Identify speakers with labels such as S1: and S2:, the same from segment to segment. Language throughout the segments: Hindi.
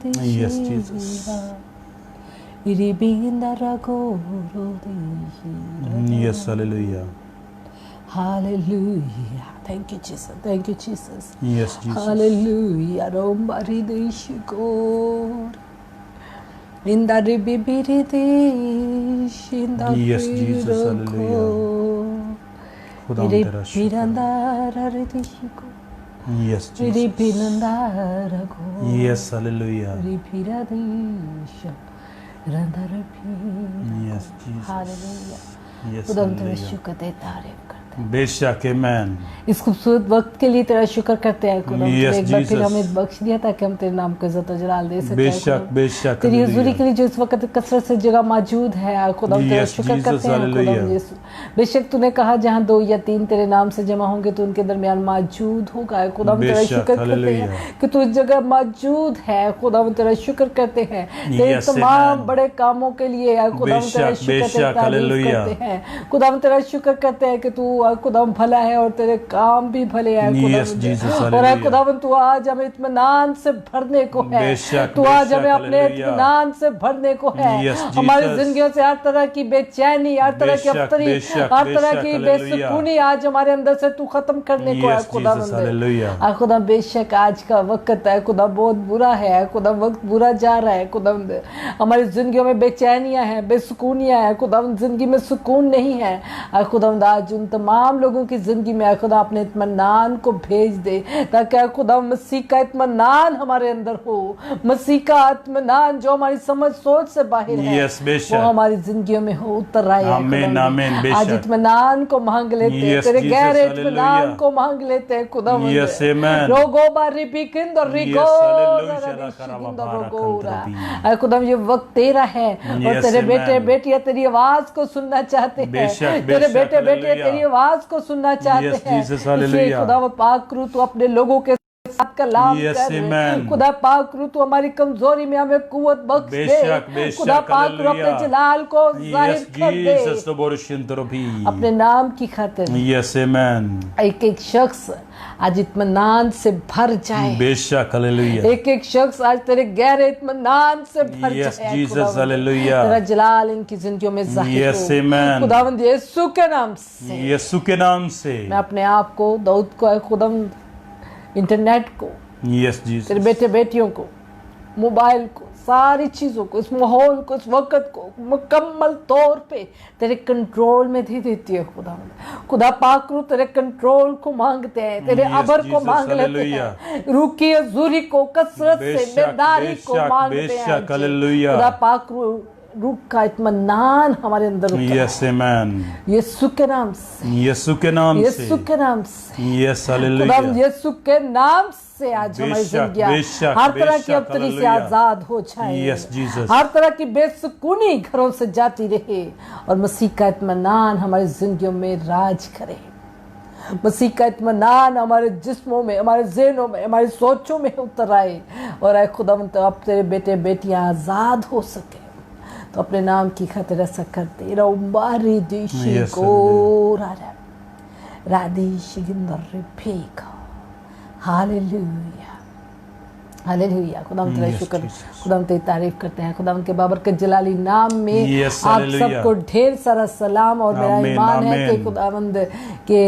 S1: Yes, Jesus. Yes, hallelujah.
S2: Hallelujah. Thank you, Jesus. Thank you, Jesus.
S1: Yes, Jesus.
S2: Hallelujah. In the ribibidish, in the
S1: Yes, Jesus. Hallelujah. खुदा तेरा शुक्र। Yes, Jesus. Yes, hallelujah. Yes, Jesus.
S2: Hallelujah.
S1: Yes,
S2: खुदा तेरा
S1: hallelujah.
S2: शुक्र दे तारीफ करते हैं।
S1: बेशक, आमेन।
S2: इस खूबसूरत वक्त के लिए तेरा शुक्र करते हैं खुदा।
S1: Yes,
S2: एक बार फिर
S1: Jesus.
S2: हमें बख्श दिया ताकि हम तेरे नाम को इज्जत और जलाल दे सकें।
S1: बेशक, बेशक,
S2: तेरी हजूरी
S1: hallelujah.
S2: के लिए जो इस वक्त कसरत से जगह मौजूद है खुदा तेरा
S1: Yes,
S2: शुक्र
S1: Jesus,
S2: करते हैं खुदा
S1: hallelujah.
S2: यीशु। बेशक तूने कहा जहाँ 2 या 3 तेरे नाम से जमा होंगे तो उनके दरमियान मौजूद होगा। खुदा हम तेरा
S1: बेशक,
S2: शुक्र करते
S1: hallelujah.
S2: हैं कि तू इस जगह मौजूद है। खुदा हम तेरा शुक्र करते हैं तेरे
S1: Yes,
S2: तमाम
S1: amen.
S2: बड़े कामों के लिए। खुदा हम तेरा
S1: बेशक,
S2: शुक्र
S1: बेशक,
S2: तारीफ
S1: hallelujah.
S2: करते हैं। खुदा हम तेरा शुक्र करते हैं कि तू खुदा भला है और तेरे काम भी भले हैं खुदा
S1: Yes,
S2: मुझे।
S1: Jesus,
S2: और
S1: hallelujah.
S2: खुदावन तू आज हमें इत्मीनान से भरने को है।
S1: बेशक,
S2: तू आज
S1: बेशक,
S2: हमें अपने
S1: hallelujah.
S2: इत्मीनान से भरने को है।
S1: Yes,
S2: हमारी
S1: Jesus.
S2: जिंदगियों से हर तरह की बेचैनी, हर तरह की
S1: बेशक,
S2: अफ्तरी,
S1: बेशक,
S2: हर तरह
S1: बेशक,
S2: की
S1: hallelujah.
S2: बेसुकूनी आज हमारे अंदर से तू खत्म करने को है
S1: Yes,
S2: खुदा
S1: Jesus, hallelujah.
S2: खुदा बेशक आज का वक्त है खुदा बहुत बुरा है खुदा वक्त बुरा जा रहा है खुदा हमारी जिंदगियों में बेचैनियां हैं, बेसुकूनियां हैं खुदा जिंदगी में सुकून नहीं है खुदा आज उन तमाम लोगों की जिंदगी में खुदा अपने इत्मीनान को भेज दे ताकि खुदा मसीह का इत्मीनान हमारे अंदर हो। मसीह का इत्मीनान जो हमारी समझ सोच से बाहर है
S1: Yes, बेशक।
S2: वो हमारी जिंदगियों में हो उतर आए।
S1: आमीन, आमीन, बेशक।
S2: आज इत्मीनान को मांग लेते हैं,
S1: Yes,
S2: तेरे
S1: Jesus,
S2: गहरे
S1: hallelujah.
S2: इत्मीनान को मांग लेते हैं खुदा
S1: Yes, amen.
S2: रोगो बारी बिकिंद और रिगो
S1: Yes, hallelujah.
S2: खुदा ये वक्त तेरा है और
S1: Yes,
S2: तेरे
S1: amen.
S2: बेटे बेटियां तेरी आवाज को सुनना चाहते हैं।
S1: बेशक,
S2: तेरे
S1: बेशक,
S2: बेटे बेटियां
S1: hallelujah.
S2: तेरी आवाज को सुनना चाहते
S1: Yes,
S2: हैं।
S1: Jesus,
S2: इसलिए
S1: hallelujah.
S2: खुदा वो पाक रू तू अपने लोगों के साथ कलाम
S1: Yes,
S2: कर
S1: amen.
S2: खुदा पाक रू तू हमारी कमजोरी में हमें कुव्वत बख्श दे।
S1: बेशक, बेशक,
S2: खुदा पाक रू अपने
S1: hallelujah.
S2: जलाल को
S1: Yes,
S2: जाहिर कर दे
S1: Jesus, Toboroshintorobi.
S2: अपने नाम की खातिर।
S1: Yes, amen.
S2: एक एक शख्स आज इत्मीनान से भर जाए।
S1: बेशक, hallelujah.
S2: एक एक शख्स आज तेरे गहरे इत्मीनान से भर
S1: Yes,
S2: जाए।
S1: Jesus,
S2: खुदावंद,
S1: hallelujah.
S2: तेरा जलाल इनकी जिंदगियों में जाहिर
S1: Yes,
S2: हो।
S1: amen.
S2: खुदावंद यीशु के नाम से
S1: यीशु के नाम से
S2: मैं अपने आप को दाऊद को खुदावंद इंटरनेट को
S1: Yes, Jesus.
S2: तेरे बेटे बेटियों को मोबाइल को सारी चीज़ों को इस माहौल को इस वक़्त को मुकम्मल तौर पे तेरे कंट्रोल में दे देती है खुदा पाक रू तेरे कंट्रोल को मांगते हैं तेरे
S1: Yes,
S2: अबर को
S1: Jesus,
S2: मांग लेते
S1: hallelujah.
S2: हैं रूह की अजूरी को कसरत से
S1: बेशक,
S2: बेदारी को
S1: बेशक,
S2: मांगते हैं
S1: बेशक,
S2: आज।
S1: hallelujah.
S2: खुदा पाक रूह का इत्मीनान हमारे अंदर उतरे।
S1: Yes, amen.
S2: यीशु के नाम से
S1: यीशु के नाम से
S2: यीशु के नाम से
S1: Yes,
S2: खुदा
S1: hallelujah.
S2: यीशु के नाम से आज हमारी
S1: बेशक,
S2: जिंदगियां
S1: बेशक,
S2: हर तरह की
S1: बेशक,
S2: अबतरी से
S1: hallelujah.
S2: आजाद हो जाए।
S1: Yes, Jesus.
S2: हर तरह की बेसुकूनी घरों से जाती रहे और मसीह का इत्मीनान हमारी जिंदगियों में राज करे। मसीह का इत्मीनान हमारे जिस्मों में, हमारे ज़हनों में, हमारी सोचों में उतर आए और आए खुदावंद अब तेरे बेटे बेटियां आजाद हो सके तो अपने नाम की खातिर ऐसा करते रउमारी देशी
S1: Yes,
S2: को राधेश फेंका। Hallelujah hallelujah. खुदा तेरा
S1: Yes,
S2: शुक्र,
S1: Jesus.
S2: खुदा तेरी तारीफ करते हैं। खुदा के बाबरकत जलाली नाम में
S1: Yes,
S2: आप
S1: hallelujah.
S2: सबको ढेर सारा सलाम और मेरा
S1: Amen,
S2: ईमान है कि
S1: amen.
S2: खुदावंद के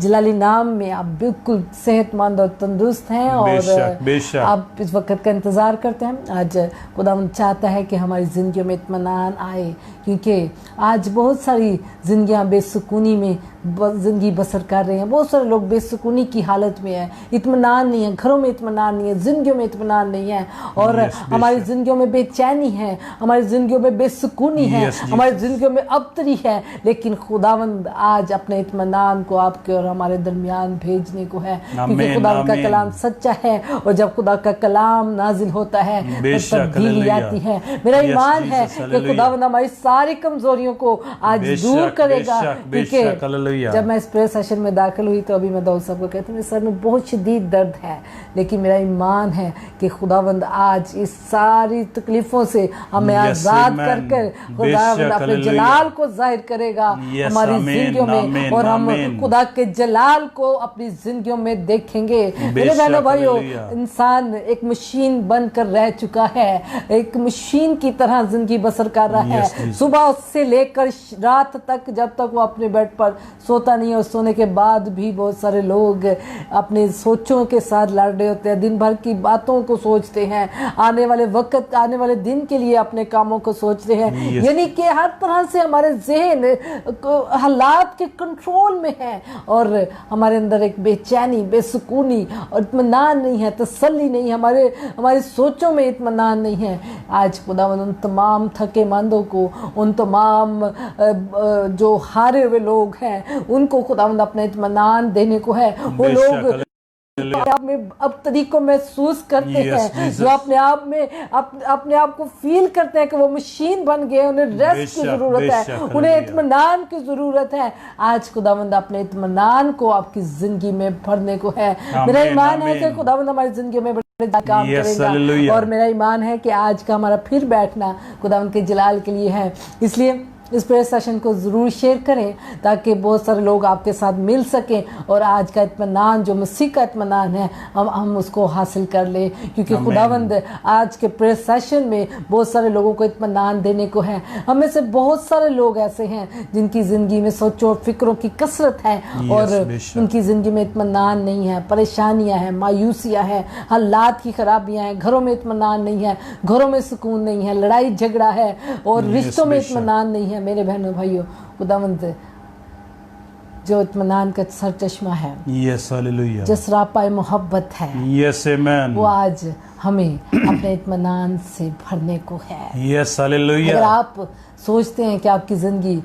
S2: जलाली नाम में आप बिल्कुल सेहतमंद और तंदुरुस्त हैं और
S1: बेशक, बेशक।
S2: आप इस वक्त का इंतज़ार करते हैं। आज खुदावंद चाहता है कि हमारी ज़िंदगियों में इत्मीनान आए क्योंकि आज बहुत सारी ज़िंदगियां बेसुकूनी में ज़िंदगी बसर कर रहे हैं। बहुत सारे लोग बेसुकूनी की हालत में हैं, इत्मीनान नहीं है, घरों में इत्मीनान नहीं है, ज़िंदगियों में इत्मीनान नहीं है और
S1: Yes,
S2: हमारी
S1: बेशक।
S2: ज़िंदगियों में बेचैनी है, हमारी ज़िंदगियों में बेसुकूनी है,
S1: Yes, Jesus.
S2: हमारी ज़िंदगियों में अबतरी है। लेकिन खुदावंद आज अपने इत्मीनान को आपके और हमारे दरमियान भेजने को है क्योंकि
S1: आमीन,
S2: खुदा का
S1: आमीन।
S2: कलाम सच्चा है और जब खुदा का कलाम नाजिल होता है तो
S1: बेशक,
S2: तब्दीली
S1: हालेलुया।
S2: आती है। मेरा
S1: Yes,
S2: ईमान है
S1: Jesus,
S2: कि
S1: हालेलुया।
S2: खुदावंद हमारी सारी कमजोरियों को आज
S1: बेशक,
S2: दूर करेगा
S1: बेशक, बेशक, हालेलुया।
S2: जब मैं इस प्रेयर सेशन में दाखिल हुई तो अभी मैं दाऊद साहब को कहती हूँ मेरे सर में बहुत शदीद दर्द है लेकिन मेरा ईमान है कि खुदावंद आज इस सारी तकलीफों से हमें
S1: Yes,
S2: आजाद
S1: amen.
S2: कर कर खुदावंद
S1: बेशक,
S2: अपने
S1: हालेलुया।
S2: जलाल को जाहिर करेगा
S1: Yes,
S2: हमारी
S1: आमीन,
S2: जिंदगियों में
S1: आमीन,
S2: और हम
S1: आमीन।
S2: खुदा के जलाल को अपनी जिंदगियों में देखेंगे। मेरे
S1: बेशक,
S2: बहनों भाइयों,
S1: हालेलुया।
S2: इंसान एक मशीन बनकर रह चुका है, एक मशीन की तरह जिंदगी बसर कर रहा
S1: Yes,
S2: है।
S1: Jesus.
S2: सुबह से लेकर रात तक, जब तक वो अपने बेड पर सोता नहीं, और सोने के बाद भी बहुत सारे लोग अपने सोचों के साथ लड़ रहे होते हैं, दिन भर की बातों को सोचते हैं, आने वाले वक्त, आने वाले दिन के लिए अपने कामों को सोचते हैं।
S1: Yes.
S2: यानी कि हर तरह से हमारे ज़हन हालात के कंट्रोल में है, और हमारे अंदर एक बेचैनी, बेसुकूनी और इत्मीनान नहीं है, तसल्ली नहीं है, हमारी सोचों में इत्मीनान नहीं है। आज खुदावंद उन तमाम थकेमंदों को, उन तमाम जो हारे हुए लोग हैं, उनको खुदावंद अपने इत्मीनान देने को है। वो लोग आप में अब तरीकों महसूस करते हैं, जो अपने आप में अपने आप को फील करते हैं कि वो मशीन बन गए, उन्हें रेस्ट की जरूरत है, उन्हें इत्मीनान की जरूरत है। आज खुदावंद अपने इत्मीनान को आपकी जिंदगी में भरने को है। मेरा ईमान है कि खुदावंद हमारी जिंदगी में बड़े काम करेगा, और मेरा ईमान है कि आज का हमारा फिर बैठना खुदावंद के जलाल के लिए है। इसलिए इस प्रेयर सेशन को ज़रूर शेयर करें, ताकि बहुत सारे लोग आपके साथ मिल सकें, और आज का इत्मीनान जो मसीह का इत्मीनान है हम उसको हासिल कर लें, क्योंकि खुदावंद आज के प्रेयर सेशन में बहुत सारे लोगों को इत्मीनान देने को है। हम में से बहुत सारे लोग ऐसे हैं जिनकी ज़िंदगी में सोचों और फिक्रों की कसरत है, और उनकी ज़िंदगी में इत्मीनान नहीं है, परेशानियाँ हैं, मायूसियाँ हैं, हालात की खराबियाँ हैं, घरों में इत्मीनान नहीं है, घरों में सुकून नहीं है, लड़ाई झगड़ा है, और रिश्तों में इत्मीनान नहीं है। मेरे बहनों भाइयों, खुदावंद जो इत्मीनान का सर चश्मा है,
S1: यस हालेलुया,
S2: जो सरापाए मोहब्बत है,
S1: यस आमेन,
S2: वो आज हमें अपने इत्मीनान से भरने को है।
S1: Yes hallelujah.
S2: अगर आप सोचते हैं कि आपकी जिंदगी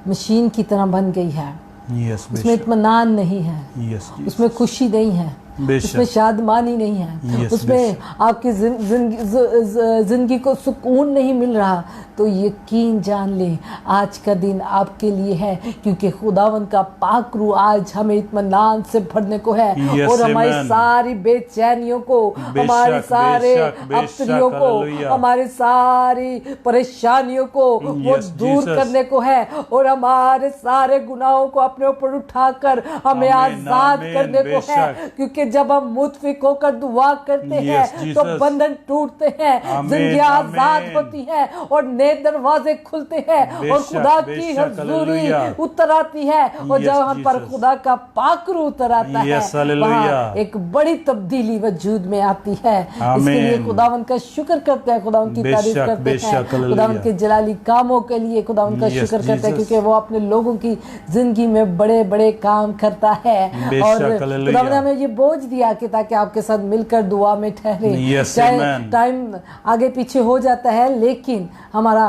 S2: मशीन की तरह बन गई है,
S1: यस,
S2: उसमें इत्मीनान नहीं है,
S1: यस,
S2: उसमें खुशी नहीं है, उसमें शादमानी नहीं है, उसमें आपकी जिंदगी को सुकून नहीं मिल रहा, तो यकीन जान लें आज का दिन आपके लिए है, क्योंकि खुदावंद का पाक रूह आज हमें इत्मीनान से भरने को है, और हमारी सारी बेचैनियों को, हमारे सारे अप्रियों को, हमारी सारी परेशानियों को वो दूर करने को है, और हमारे सारे गुनाहों को अपने ऊपर उठाकर हमें आजाद करने को है। क्योंकि जब हम मुतफिक होकर दुआ करते हैं तो बंधन टूटते हैं, जिंदगी आजाद होती है, और नए दरवाजे खुलते हैं, और खुदा की हजूरी उतर आती है, और जब हम पर खुदा का पाकरू उतर आता है, वहाँ एक बड़ी तब्दीली वजूद में आती है। इसके लिए खुदावंद का शुक्र करते हैं, खुदावंद की तारीफ करते हैं, खुदावंद के जलाली कामों के लिए खुदावंद का शुक्र करते हैं, क्योंकि वो अपने लोगों की जिंदगी में बड़े बड़े काम करता है। और खुदावंद ने हमें ये बोझ दिया कि ताकि आपके साथ मिलकर दुआ में ठहरे, चाहे टाइम आगे पीछे हो जाता है, लेकिन हमारा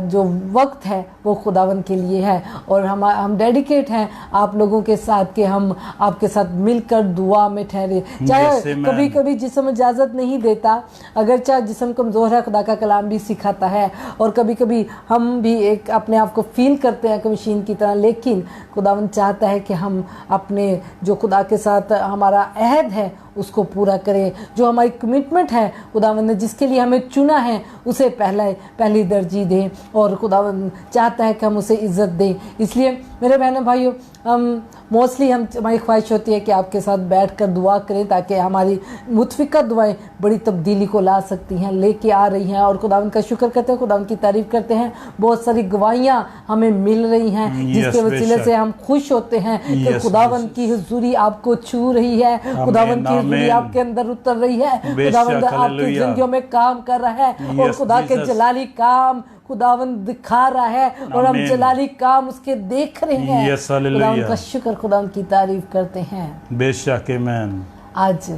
S2: जो वक्त है वो खुदावंद के लिए है, और हम डेडिकेट हैं आप लोगों के साथ कि हम आपके साथ मिलकर दुआ में ठहरे। चाहे कभी कभी जिस्म इजाज़त नहीं देता, अगर चाहे जिस्म कमज़ोर है, खुदा का कलाम भी सिखाता है, और कभी कभी हम भी एक अपने आप को फील करते हैं कि मशीन की तरह, लेकिन खुदावंद चाहता है कि हम अपने जो खुदा के साथ हमारा अहद है उसको पूरा करें, जो हमारी कमिटमेंट है खुदावंद ने जिसके लिए हमें चुना है उसे पहली तरजीह दें, और खुदावंद चाहता है कि हम उसे इज़्ज़त दें। इसलिए मेरे बहनों भाइयों, हमारी ख्वाहिश होती है कि आपके साथ बैठकर दुआ करें, ताकि हमारी मुतफिका दुआएं बड़ी तब्दीली को ला सकती हैं, लेके आ रही हैं, और खुदावंद का शुक्र करते हैं, खुदावंद की तारीफ करते हैं। बहुत सारी गवाहियाँ हमें मिल रही हैं, जिसके वसीले से हम खुश होते हैं कि खुदावंद की हुजूरी आपको छू रही है, खुदावंद की हुजूरी आपके अंदर उतर रही है, खुदावंद आपकी जिंदगियों में काम कर रहा है, और खुदा के जलाली काम खुदावंद दिखा रहा है, और हम जलाली काम उसके देख रहे हैं। खुदावंद का शुक्र, खुदावंद की तारीफ करते हैं।
S1: बेशक आमीन।
S2: आज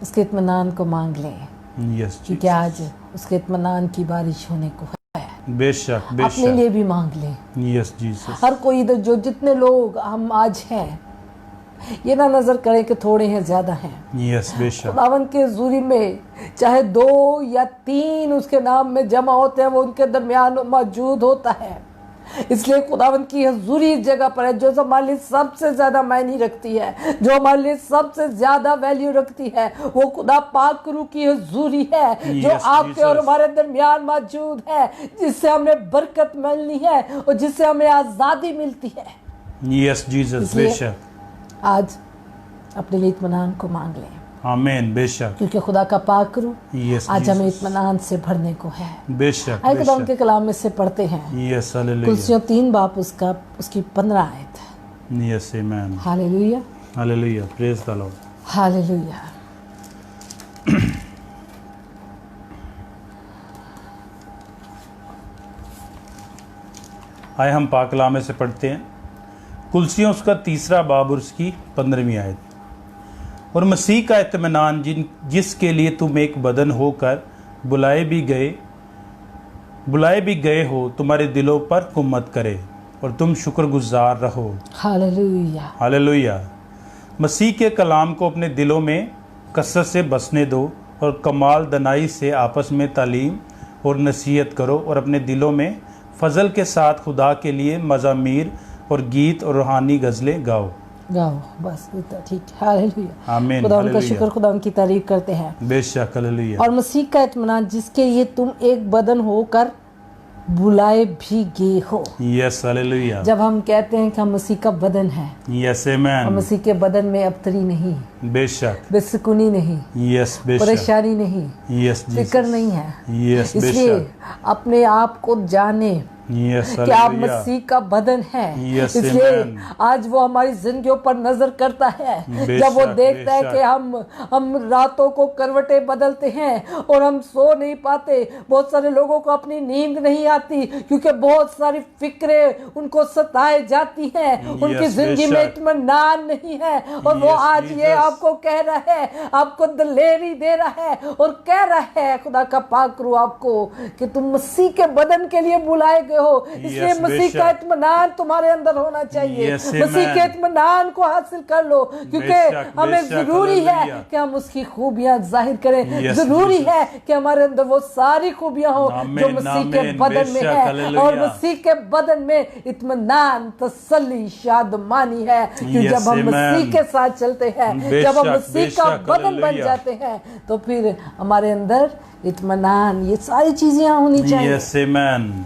S2: उसके इत्मीनान को मांग लें, क्योंकि आज उसके इत्मीनान की बारिश होने को है।
S1: बेशक
S2: अपने लिए भी मांग लें।
S1: Yes Jesus.
S2: हर कोई इधर जो जितने लोग हम आज हैं, ये ना नजर करें कि थोड़े हैं ज्यादा हैं।
S1: यस बेशक।
S2: खुदावंद के हुजूरी में चाहे 2 या 3 उसके नाम में जमा होते हैं, वो उनके दरमियान मौजूद होता है। इसलिए खुदावंद की हुजूरी इस जगह पर है जो हमारे लिए सबसे ज्यादा मायने रखती है, जो हमारे लिए सबसे ज्यादा वैल्यू रखती है, वो खुदा पाक रूह की हुजूरी है, जो आपके और हमारे दरमियान मौजूद है, जिससे हमें बरकत मिलनी है और जिससे हमें आजादी मिलती है।
S1: Yes Jesus. बेशक
S2: आज अपने लिए इत्मीनान को मांग लें,
S1: आमीन। बेशक।
S2: क्योंकि खुदा का पाक रूह
S1: यस
S2: आज हमें
S1: जीसस।
S2: इत्मीनान से भरने को है।
S1: बेशक
S2: आइए खुदा उनके
S1: बेशक।
S2: कलाम में से पढ़ते हैं।
S1: Yes hallelujah.
S2: कुलसियों 3 बाप उसकी 15 आयत।
S1: यस आमीन।
S2: Hallelujah
S1: hallelujah. Praise the Lord.
S2: Hallelujah.
S1: आए हम पाक कलाम में से पढ़ते हैं। कुलसियों उसका 3 बाब और उसकी 15वीं आयत। और मसीह का इत्मीनान जिसके लिए तुम एक बदन होकर बुलाए भी गए हो तुम्हारे दिलों पर हुकूमत करे और तुम शुक्रगुजार रहो।
S2: हालेलुया।
S1: हालेलुया। मसीह के कलाम को अपने दिलों में कसरत से बसने दो और कमाल दनाई से आपस में तालीम और नसीहत करो और अपने दिलों में फजल के साथ खुदा के लिए मज़ामीर और गीत और रूहानी गज़लें गाओ।
S2: बस इतना ठीक है। हालेलुया।
S1: आमीन।
S2: खुदा उनका
S1: हालेलुया।
S2: शुक्र, खुदा उनकी तारीफ करते हैं।
S1: बेशक। हालेलुया।
S2: और मसीह का इत्मीनान जिसके लिए तुम एक बदन होकर बुलाए भी गए हो।
S1: Yes hallelujah.
S2: जब हम कहते हैं कि हम मसीह का बदन है,
S1: यस
S2: और
S1: आमीन।
S2: मसीह के बदन में अबतरी नहीं,
S1: बेशक।
S2: बेसुकूनी नहीं,
S1: यस बेशक।
S2: परेशानी नहीं,
S1: यस
S2: फिक्र नहीं है।
S1: यस
S2: इसलिए
S1: बेशक।
S2: अपने आप को जाने
S1: यस
S2: कि आप
S1: हालेलुया।
S2: मसीह का बदन है।
S1: Yes,
S2: इसलिए
S1: amen.
S2: आज वो हमारी जिंदगियों पर नजर करता है।
S1: बेशक,
S2: जब वो देखता है
S1: बेशक।
S2: कि हम रातों को करवटें बदलते हैं और हम सो नहीं पाते। बहुत सारे लोगों को अपनी नींद नहीं आती क्योंकि बहुत सारी फिक्रें उनको सताए जाती हैं। उनकी
S1: Yes,
S2: जिंदगी में
S1: बेशक।
S2: इत्मीनान नहीं है। और वो
S1: Yes,
S2: आज ये
S1: Jesus.
S2: आपको कह रहा है, आपको दिलेरी दे रहा है और कह रहा है खुदा का पाक रूह आपको कि तुम मसीह के बदन के लिए बुलाए गए हो। इसलिए
S1: Yes,
S2: मसीह
S1: बेशक।
S2: का इत्मीनान तुम्हारे अंदर होना चाहिए।
S1: Yes,
S2: मसीह
S1: amen.
S2: के इत्मीनान को हासिल कर लो क्योंकि
S1: बेशक,
S2: हमें
S1: बेशक,
S2: जरूरी है
S1: हालेलुया।
S2: कि हम उसकी खूबियां जाहिर करें।
S1: Yes,
S2: जरूरी
S1: Jesus.
S2: है कि हमारे अंदर वो सारी खूबियां हो जो
S1: आमीन,
S2: मसीह के
S1: आमीन,
S2: बदन में
S1: बेशक,
S2: है।
S1: हालेलुया।
S2: और मसीह के बदन में इत्मीनान, तसल्ली, शादमानी है कि
S1: Yes,
S2: जब हम
S1: amen.
S2: मसीह के साथ चलते हैं,
S1: बेशक,
S2: जब हम मसीह का
S1: बेशक,
S2: बदन बन
S1: हालेलुया।
S2: जाते हैं तो फिर हमारे अंदर इत्मीनान, ये सारी चीजें होनी चाहिए।
S1: यस आमीन।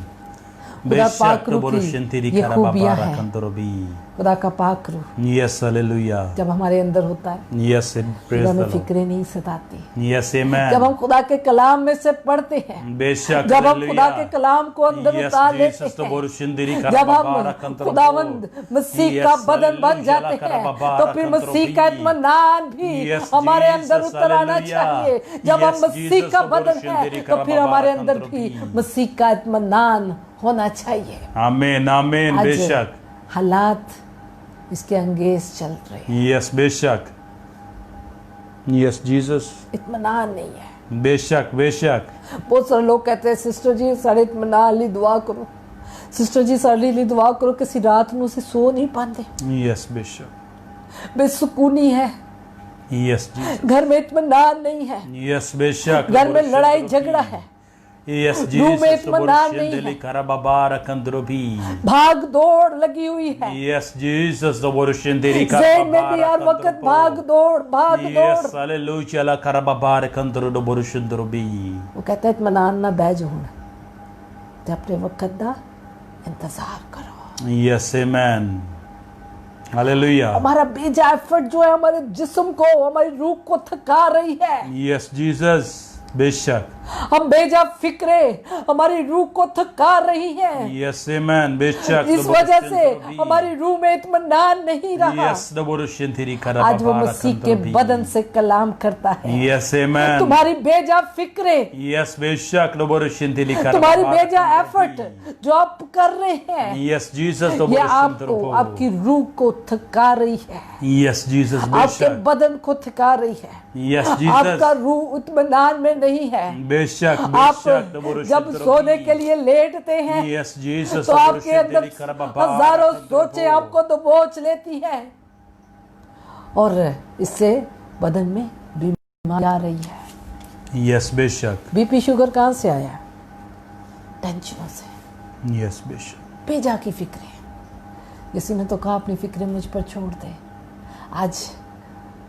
S2: खुदा
S1: बेशक।
S2: पाक रूह की
S1: बरुशंतिरी
S2: ये खूबियां
S1: खराबारा
S2: हैं।
S1: कंदरोबी।
S2: खुदा का पाक रूह
S1: यस हालेलुया।
S2: जब हमारे अंदर होता है
S1: यस
S2: तो
S1: प्रेज
S2: हमें
S1: द लॉर्ड।
S2: फिक्रें नहीं सताती।
S1: यस
S2: जब
S1: आमीन।
S2: हम खुदा के कलाम में से पढ़ते हैं,
S1: बेशक।
S2: जब हम खुदा के कलाम को अंदर
S1: यस
S2: उतार लेते
S1: जीसस तो
S2: हैं,
S1: बरुशंतिरी
S2: जब
S1: खराबारा
S2: हम
S1: कंदरोबी।
S2: खुदावंद मसीह का बदन बन जाते हैं तो फिर मसीह का इत्मीनान भी
S1: Yes,
S2: हमारे अंदर
S1: Jesus,
S2: उतर आना
S1: hallelujah.
S2: चाहिए। जब हम
S1: Yes,
S2: मसीह
S1: Jesus,
S2: का
S1: तो
S2: बदन है
S1: बरुशंतिरी
S2: तो फिर हमारे
S1: खराबारा
S2: अंदर भी
S1: कंदरोबी।
S2: मसीह का इत्मीनान होना चाहिए।
S1: आमीन आमीन।
S2: आज
S1: बेशक।
S2: हालात इसके अंगेज चल रहे हैं,
S1: यस बेशक। Yes Jesus.
S2: इत्मीनान नहीं है।
S1: बेशक बेशक।
S2: बहुत सारे लोग कहते हैं सिस्टर जी साढ़े इत्मीनान ली दुआ करो, सिस्टर जी साढ़े ली दुआ करो, किसी रात में उसे सो नहीं पाते,
S1: यस बेशक।
S2: बेसुकूनी है,
S1: यस जीसस।
S2: घर में इत्मीनान नहीं है,
S1: यस बेशक।
S2: घर में लड़ाई झगड़ा है,
S1: यस
S2: रूह में
S1: जीसस।
S2: इत्मीनान नहीं है,
S1: खराबारा कंदरोबी।
S2: भाग दौड़ लगी हुई है,
S1: यस जीसस तो बरुशंतिरी
S2: ज़हन में भी हर वक्त भाग दौड़ भाग
S1: यस
S2: दौड़।
S1: हालेलुया ला खराबारा कंदरो बरुशंतिरी।
S2: वो कहता है इत्मीनान ना बैज होना ते अपने वक्त दा इंतजार करो।
S1: यस आमीन। हालेलुया।
S2: हमारा बेजा एफर्ट जो है हमारे जिस्म को, हमारी रूह को थका रही है।
S1: Yes Jesus. बेशक।
S2: हम बेजा फिक्रे हमारी रूह को थका रही हैं।
S1: यस आमीन। बेशक।
S2: इस वजह से हमारी रूह में इत्मीनान नहीं रहा।
S1: यस बरुशंतिरी
S2: आज वो मसीह के बदन से कलाम करता है।
S1: यस आमीन।
S2: तुम्हारी बेजा फिक्रे,
S1: यस बेशक बरुशंतिरी
S2: तुम्हारी बेजा एफर्ट जो आप कर रहे हैं,
S1: यस जीसस तो
S2: ये आपको आपकी रूह को थका रही है,
S1: यस जीसस।
S2: आपके
S1: बेशक।
S2: बदन को थका रही है।
S1: Yes Jesus.
S2: आपका रूह इत्मीनान में नहीं है।
S1: बेशक
S2: आप
S1: बेशक।
S2: जब सोने के लिए लेटते हैं
S1: यस जीसस
S2: तो आपके अंदर हजारों सोचें आपको दबोच लेती है और इससे बदन में बीमारी आ रही है।
S1: यस बेशक।
S2: बीपी शुगर कहाँ से आया? टेंशनों से,
S1: यस बेशक।
S2: बेजा की फिक्रें। किसी ने तो कहा अपनी फिक्रें मुझ पर छोड़ दे। आज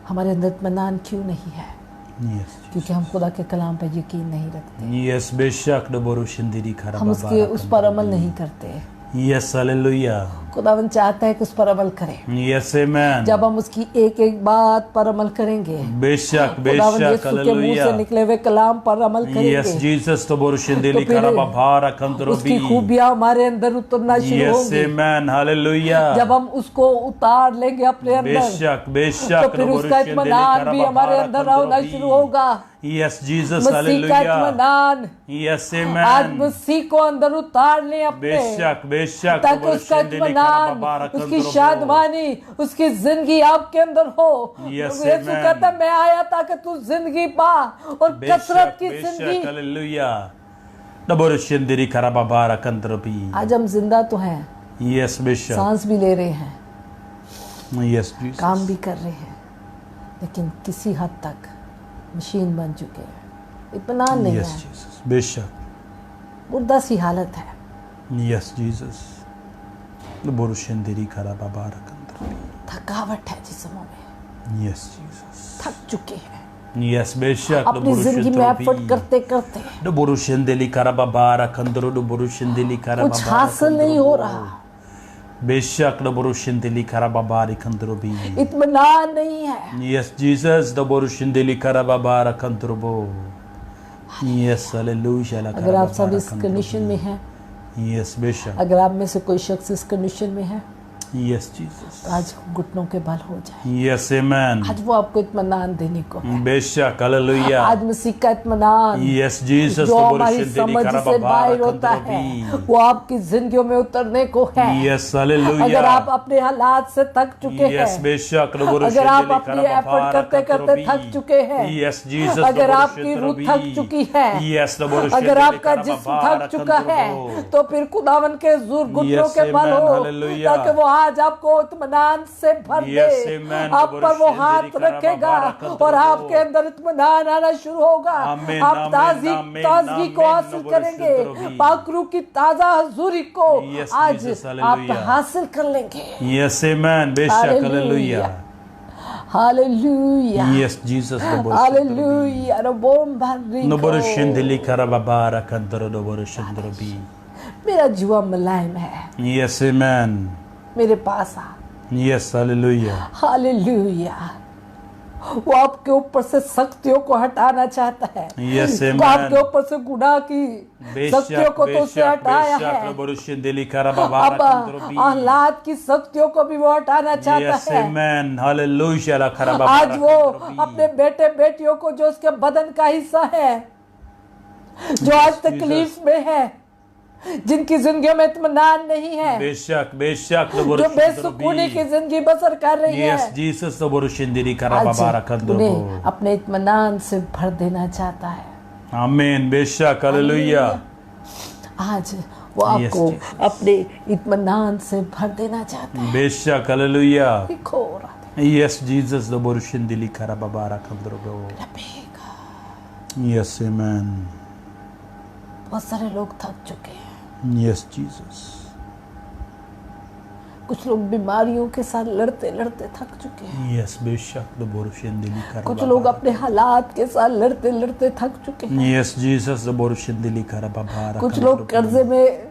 S2: हमारे अंदर इत्मीनान क्यों नहीं है?
S1: यस
S2: क्योंकि हम खुदा के कलाम पर यकीन नहीं रखते,
S1: यस बेशक। बरुशंतिरी
S2: हम उसके उस पर अमल नहीं करते।
S1: Yes, hallelujah.
S2: खुदावन चाहता है कि उस पर अमल करें।
S1: Yes, amen.
S2: जब हम उसकी एक एक बात पर अमल करेंगे,
S1: बेशक
S2: खुदावन
S1: बेशक
S2: यीशु के मुंह से
S1: हालेलुया।
S2: निकले हुए कलाम पर अमल
S1: Yes,
S2: करेंगे,
S1: Jesus to borushindeli
S2: तो फिर
S1: karababara
S2: उसकी
S1: kandrobi.
S2: खूबियां हमारे अंदर उतरना शुरू
S1: Yes,
S2: होंगी।
S1: amen. Hallelujah.
S2: जब हम उसको उतार लेंगे अपने अंदर,
S1: बेशक
S2: तो
S1: बेशक
S2: फिर उसका इत्मीनान भी हमारे अंदर होना शुरू होगा।
S1: Yes, Jesus.
S2: मसीह का
S1: Hallelujah.
S2: इत्मीनान
S1: Yes,
S2: आज
S1: amen.
S2: मसीह को अंदर उतार लें अपने,
S1: बेशक बेशक
S2: ताकि उसका इत्मीनान, उसकी शादमानी, उसकी जिंदगी आपके अंदर हो।
S1: Yes,
S2: यीशु
S1: amen.
S2: कहता है, मैं आया ताकि तू जिंदगी पा और कसरत की जिंदगी।
S1: हालेलुया। डबोरुशिंदरी karababara kandrobi.
S2: आज हम जिंदा तो हैं,
S1: Yes, बेशक.
S2: सांस भी ले रहे हैं,
S1: Yes, Jesus.
S2: काम भी कर रहे हैं, लेकिन किसी हद तक मशीन बन चुके हैं, इत्मीनान नहीं
S1: Yes,
S2: है,
S1: Jesus. बेशक.
S2: मुर्दा सी हालत है।
S1: Yes, Jesus. डबोरुशिंदरी karababara kandrobi.
S2: थकावट है जिस्मों में,
S1: Yes, Jesus.
S2: थक चुके हैं
S1: Yes, बेशक.
S2: अपनी जिंदगी में एफर्ट करते करते,
S1: डबोरुशिंदली karababara kandro डबोरुशिंदली
S2: कुछ
S1: karababara.
S2: हासिल नहीं हो रहा,
S1: बेशक डबोरुशिंदली karababara kandrobi.
S2: इत्मीनान नहीं है।
S1: Yes, Jesus. डबोरुशिंदली karababara kandrobo. Yes, hallelujah.
S2: अगर आप सब इस कंडीशन में हैं,
S1: Yes, बेशक.
S2: अगर आप में से कोई शख्स इस कंडीशन में है,
S1: Yes, Jesus.
S2: तो आज घुटनों के बल हो जाए।
S1: Yes, amen.
S2: आज वो आपको इत्मीनान देने को है।
S1: बेशक hallelujah.
S2: आज मसीह का इत्मीनान
S1: Yes, Jesus.
S2: जो हमारी
S1: डबोरुशिंदली
S2: समझ से
S1: karababara
S2: बाहर होता है,
S1: kandrobi.
S2: वो आपकी जिंदगियों में उतरने को है।
S1: Yes, hallelujah.
S2: अगर आप अपने हालात से थक चुके
S1: Yes,
S2: हैं,
S1: बेशक
S2: अगर आप अपनी एफर्ट करते करते थक चुके हैं,
S1: Yes, Jesus.
S2: अगर आपकी रूह थक चुकी है,
S1: Yes,
S2: अगर आपका जिस्म थक चुका है, तो फिर खुदावन के जोर घुटनों
S1: Yes,
S2: के बल
S1: amen.
S2: हो,
S1: Hallelujah.
S2: ताकि वो आज आपको इत्मीनान से भर
S1: Yes,
S2: दे।
S1: amen.
S2: आप पर वो हाथ
S1: डबोरुशिंदली
S2: रखेगा
S1: karababara
S2: और आपके अंदर इत्मीनान आना शुरू होगा।
S1: आमीन,
S2: आप
S1: आमीन,
S2: ताजगी
S1: आमीन,
S2: ताजगी को
S1: आमीन,
S2: हासिल
S1: डबोरुशिंदली
S2: करेंगे, पाकरू की ताजा हजूरी को
S1: Yes,
S2: आज
S1: Jesus,
S2: आप
S1: hallelujah.
S2: हासिल कर लेंगे।
S1: Yes, amen. बेशक
S2: Hallelujah.
S1: hallelujah.
S2: Hallelujah,
S1: Yes, Jesus.
S2: Hallelujah, रबोम भारी
S1: डबोरुशिंदली karababara kandro डबोरुशिंदरोबी.
S2: मेरा जुआ मुलायम है,
S1: Yes, amen.
S2: मेरे पास आ।
S1: Yes, hallelujah.
S2: हालेलुया, वो आपके ऊपर से शक्तियों को हटाना चाहता है।
S1: Yes,
S2: वो
S1: amen.
S2: आपके ऊपर से गुनाह की शक्तियों को तो उससे हटाया है,
S1: डबोरुशिंदली karababara
S2: अब
S1: kandrobi.
S2: आहलाद की शक्तियों को भी वो हटाना
S1: Yes,
S2: चाहता है।
S1: amen. Hallelujah. La karababara
S2: आज वो
S1: kandrobi.
S2: अपने बेटे बेटियों को जो उसके बदन का हिस्सा है, जो आज
S1: Yes,
S2: तकलीफ में है, जिनकी जिंदगियों में इत्मीनान नहीं है,
S1: बेशक बेशक
S2: जो बेसुकूनी की जिंदगी बसर कर रही
S1: Yes,
S2: है,
S1: Jesus. डबोरुशिंदली
S2: आज
S1: karababara kandrobo.
S2: उन्हें अपने इत्मीनान से भर देना चाहता है।
S1: Amen. बेशक hallelujah.
S2: आज वो आपको अपने इत्मीनान से भर देना चाहता है।
S1: बेशक hallelujah.
S2: लिखो
S1: Yes, Jesus. डबोरुशिंदली karababara kandrobo. Yes, amen.
S2: बहुत सारे लोग थक चुके हैं,
S1: Yes, Jesus.
S2: कुछ लोग बीमारियों के साथ लड़ते लड़ते थक चुके हैं,
S1: Yes, बेशक डबोरुशिंदली
S2: कुछ
S1: karababara.
S2: लोग अपने हालात के साथ लड़ते लड़ते थक चुके हैं,
S1: Yes, Jesus. डबोरुशिंदली karababara.
S2: कुछ लोग कर्जे में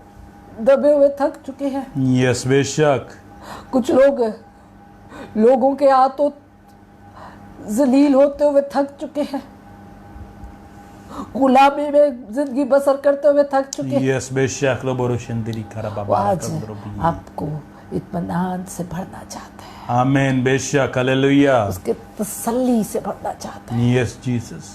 S2: दबे हुए थक चुके हैं,
S1: Yes, बेशक.
S2: कुछ लोग लोगों के हाथों जलील होते हुए थक चुके हैं, गुलामी में जिंदगी बसर करते हुए थक चुके हैं।
S1: Yes, बेशक डबोरुशिंदली
S2: वो
S1: karababara
S2: आज
S1: kandrobi.
S2: आपको इत्मीनान से भरना चाहता है,
S1: Amen. बेशक hallelujah.
S2: उसके तसल्ली से भरना चाहता है।
S1: Yes, Jesus.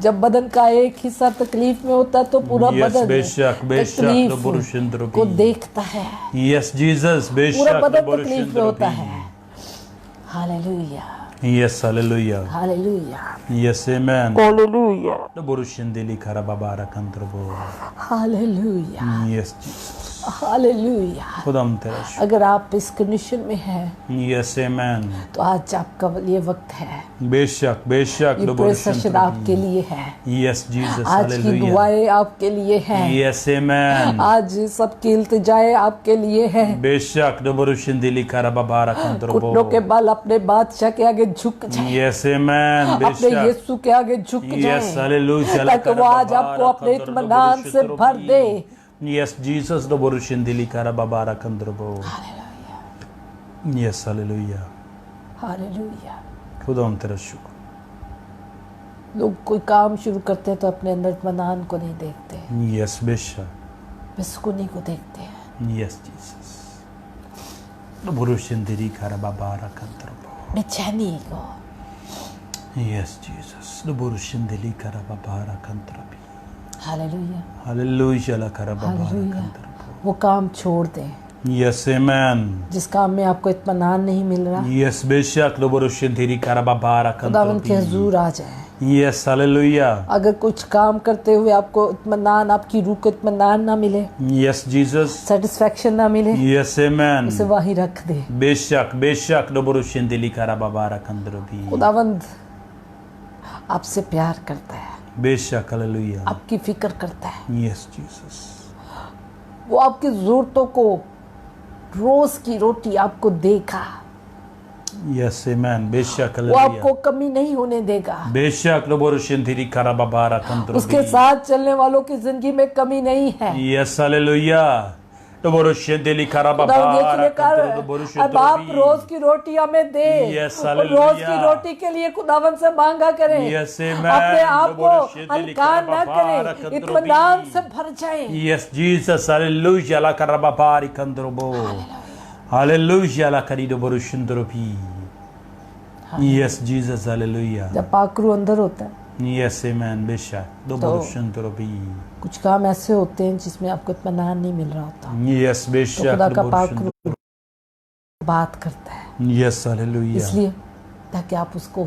S2: जब बदन का एक हिस्सा तकलीफ में होता है तो पूरा
S1: Yes,
S2: बदन
S1: बेशक बेशक
S2: तकलीफ
S1: डबोरुशिंदरोबी.
S2: को देखता है,
S1: Yes, Jesus.
S2: पूरा
S1: बेशक
S2: बदन तकलीफ में होता
S1: डबोरुशिंदरोबी.
S2: है। Hallelujah,
S1: Yes, hallelujah.
S2: Hallelujah,
S1: Yes, amen.
S2: Hallelujah,
S1: डबोरुशिंदली karababara kandrobo.
S2: Hallelujah,
S1: Yes, Jesus.
S2: Hallelujah.
S1: खुदाम तेरा शुक्र.
S2: अगर आप इस कंडीशन में हैं,
S1: Yes, amen.
S2: तो आज आपका ये वक्त है,
S1: बेशक बेशक
S2: ये प्रेयर सेशन आपके लिए है,
S1: Yes, Jesus.
S2: आज की
S1: Hallelujah.
S2: दुआएं आपके लिए हैं,
S1: Yes, amen.
S2: आज सबकी इल्तिजाएं आपके लिए हैं।
S1: बेशक डबोरुशिंदली karababara kandrobo.
S2: घुटनों के बल अपने बादशाह के आगे झुक जाएं,
S1: Yes, amen.
S2: अपने
S1: बेशक.
S2: यीशु के आगे झुक
S1: Yes,
S2: जाएं,
S1: hallelujah.
S2: ताकि वो आज आपको अपने इत्मीनान से भर दे,
S1: Yes, Jesus, the Borushindili Karababara Kandrobo.
S2: Hallelujah,
S1: Yes, hallelujah.
S2: Hallelujah.
S1: खुदा तेरा शुक्र।
S2: लोग कोई काम शुरू करते हैं तो अपने अंदर इत्मीनान को नहीं देखते,
S1: Yes, बेशक।
S2: बेसुकूनी को देखते हैं,
S1: Yes, Jesus. The Borushindili Karababara Kandrobo.
S2: बेचैनी को।
S1: Yes, Jesus. The Borushindili Karababara Kandrobi.
S2: Hallelujah,
S1: Hallelujah, la Karababara
S2: hallelujah.
S1: Kandrobo.
S2: वो काम छोड़ दें
S1: Yes, amen.
S2: जिस काम में आपको इत्मीनान नहीं मिल रहा,
S1: Yes, बेशक। The Borushindili Karababara
S2: खुदावंद के
S1: Kandrobi.
S2: हुजूर आ जाए।
S1: Yes, hallelujah.
S2: अगर कुछ काम करते हुए आपको इत्मीनान, आपकी रूह को इत्मीनान ना मिले,
S1: Yes, Jesus.
S2: सेटिस्फेक्शन ना मिले,
S1: Yes, amen.
S2: उसे वहीं रख दे।
S1: बेशक बेशक। डबरुशिंदिली कराबाबारा कंदरबी।
S2: खुदावंद आपसे प्यार करता है,
S1: बेशक, हालेलुया।
S2: आपकी फिक्र करता है।
S1: Yes Jesus.
S2: वो आपकी जरूरतों को, रोज की रोटी आपको देगा,
S1: यस आमेन। बेशक,
S2: वो
S1: हालेलुया।
S2: आपको कमी नहीं होने देगा।
S1: बेशक। डबरुशिंदिली कराबाबारा कंदरबी।
S2: उसके साथ चलने वालों की जिंदगी में कमी नहीं है।
S1: Yes, hallelujah. डबरुशिंदिली
S2: खुदावंद
S1: कराबाबारा
S2: यीशु ने कहा, अब आप
S1: कंदरबी।
S2: रोज की रोटी हमें दे,
S1: Yes,
S2: और
S1: hallelujah.
S2: रोज की रोटी के लिए खुदावंद से मांगा करें।
S1: Yes, amen.
S2: अपने आप को
S1: डबरुशिंदिली
S2: हल्का न
S1: कराबाबारा
S2: करें,
S1: कंदरबी।
S2: इत्मीनान से भर जाएं।
S1: Yes, Jesus. Hallelujah. La karababari kandrobo. Hallelujah. La karido borushindrobi. Yes, Jesus. Hallelujah.
S2: जब पाकरू अंदर होता है,
S1: Yes, amen. बेशक। दो बोरुशंद्रोबी।
S2: कुछ काम ऐसे होते हैं जिसमें आपको इत्मीनान नहीं मिल रहा होता,
S1: Yes,
S2: तो
S1: बेशक।
S2: खुदा का
S1: दो
S2: पाकरू
S1: बोरुशंद्रोबी।
S2: बात करता है,
S1: Yes, hallelujah.
S2: इसलिए ताकि आप उसको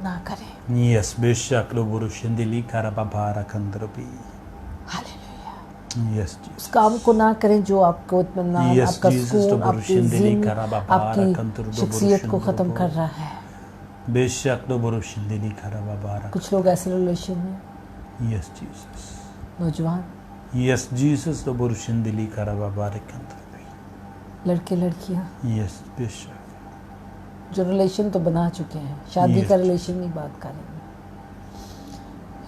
S2: ना करें।
S1: Yes, बेशक। दो बोरुशंदिली karababara kandrobi.
S2: Hallelujah.
S1: Yes, Jesus.
S2: उस काम को ना करें जो आपको इत्मीनान,
S1: Yes,
S2: आपका
S1: Jesus,
S2: सुकून,
S1: तो
S2: आपकी
S1: बुरुशिंदिली
S2: जिंदगी,
S1: कराबाबारा कंतुर,
S2: आपकी
S1: दो
S2: शख्सियत को
S1: बुरुशिंदुर
S2: ख़त्म
S1: को।
S2: कर रहा है।
S1: बेशक। दो बोरुशंदिली karababara।
S2: कुछ लोग ऐसे रिलेशन में,
S1: Yes, Jesus.
S2: नौजवान
S1: Yes, Jesus. दो बोरुशंदिली karababara kandrobi.
S2: लड़के लड़कियां
S1: Yes, बेशक।
S2: जो रिलेशन तो बना चुके हैं, शादी
S1: Yes.
S2: का रिलेशन की बात करेंगे,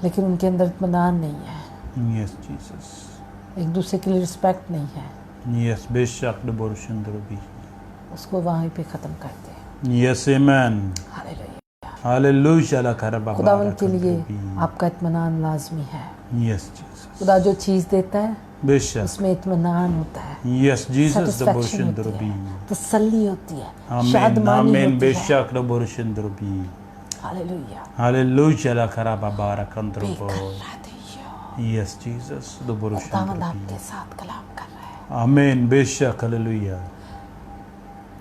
S2: लेकिन उनके अंदर इत्मीनान नहीं है,
S1: Yes, Jesus.
S2: एक दूसरे के लिए रिस्पेक्ट नहीं है,
S1: Yes, बेशक। दो बोरुशंद्रोबी।
S2: उसको वहीं पे ख़त्म कर दे।
S1: Yes, amen.
S2: Hallelujah.
S1: Hallelujah. La karababara
S2: खुदावंद के लिए
S1: kandrobi.
S2: आपका इत्मीनान लाजमी है।
S1: Yes, Jesus.
S2: खुदा जो चीज़ देता है
S1: बेशक।
S2: उसमें इत्मीनान होता है,
S1: Yes, Jesus. दो
S2: सेटिस्फेक्शन
S1: बोरुशंद्रोबी।
S2: होती है, तसल्ली होती है,
S1: Amen.
S2: शादमानी
S1: Amen.
S2: होती है।
S1: बेशक। दो बोरुशंद्रोबी।
S2: Hallelujah.
S1: Hallelujah. La karababara kandrobo.
S2: बेकरार
S1: Yes, Jesus. दो
S2: खुदावंद
S1: बोरुशंद्रोबी।
S2: आपके साथ कलाम कर रहा है,
S1: Amen. बेशक। Hallelujah.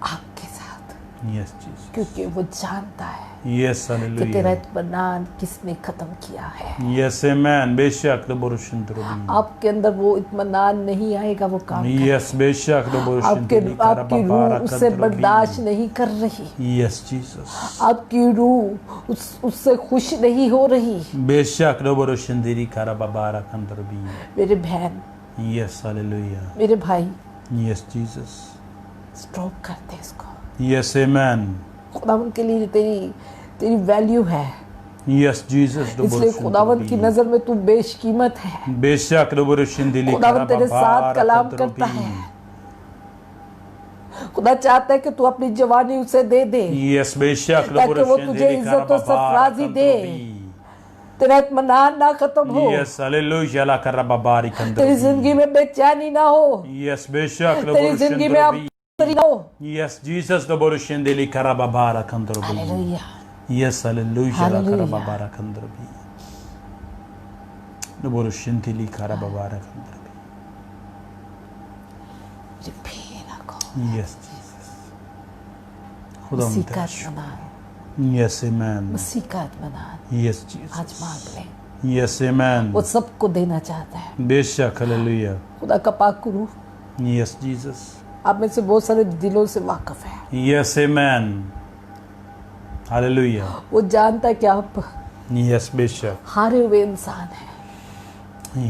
S2: आपके साथ,
S1: Yes, Jesus.
S2: क्योंकि वो जानता है
S1: Yes,
S2: कि तेरा
S1: hallelujah.
S2: इत्मीनान किसने खत्म किया है।
S1: Yes, amen. बेशक। दो बोरुशंद्रोबी।
S2: आपके अंदर वो इत्मीनान नहीं आएगा, वो काम
S1: Yes, बेशक। दो बोरुशंद्रोबी।
S2: आपकी रूह उससे बर्दाश्त नहीं कर रही,
S1: Yes, Jesus.
S2: आपकी रूह उससे खुश नहीं हो रही।
S1: बेशक। दो बोरुशंद्री karababara kandrobi.
S2: मेरे बहन,
S1: Yes, hallelujah.
S2: मेरे भाई,
S1: Yes, Jesus.
S2: स्टॉप कर दे इसको।
S1: Yes, amen.
S2: खुदावंद के लिए तेरी वैल्यू है,
S1: Yes, Jesus. दो
S2: इसलिए खुदावंद की
S1: बोरुशंद्रोबी।
S2: नजर में तू बेशकीमत है।
S1: बेशक। दो बोरुशंद्री
S2: खुदावंद तेरे साथ
S1: karababara
S2: कलाम करता
S1: kandrobi.
S2: है। खुदा चाहता है कि तू अपनी जवानी उसे दे दे,
S1: Yes, बेशक। दो
S2: ताकि वो तुझे
S1: बोरुशंद्री
S2: इज्जत और
S1: karababara
S2: सरफराजी दे,
S1: kandrobi.
S2: तेरा इत्मीनान ना खत्म हो,
S1: Yes, hallelujah. La karababari
S2: तेरी
S1: kandrobi.
S2: जिंदगी में बेचैनी ना हो,
S1: Yes, बेशक। दो
S2: तेरी जिंदगी में
S1: बोरुशंद्रोबी.
S2: अब ना हो।
S1: Yes, Jesus. दो बोरुशंद्री karababara kandrobi.
S2: Hallelujah.
S1: Yes, hallelujah. La
S2: Hallelujah.
S1: karababara kandrobi. दो बोरुशंद्री karababara kandrobi.
S2: रिपीट को
S1: Yes, Jesus. खुदा
S2: मसीह का
S1: तेरा
S2: इत्मीनान,
S1: Yes, amen.
S2: मसीह का इत्मीनान
S1: Yes,
S2: आज
S1: Jesus.
S2: मांग ले।
S1: Yes, amen.
S2: वो सबको देना चाहता है।
S1: बेशक। हालेलुया।
S2: खुदा का पाक रूह
S1: Yes, Jesus.
S2: आप में से बहुत सारे दिलों से वाकिफ है,
S1: Yes, amen. हालेलुया।
S2: वो जानता है कि आप
S1: Yes, बेशक।
S2: हारे हुए इंसान हैं,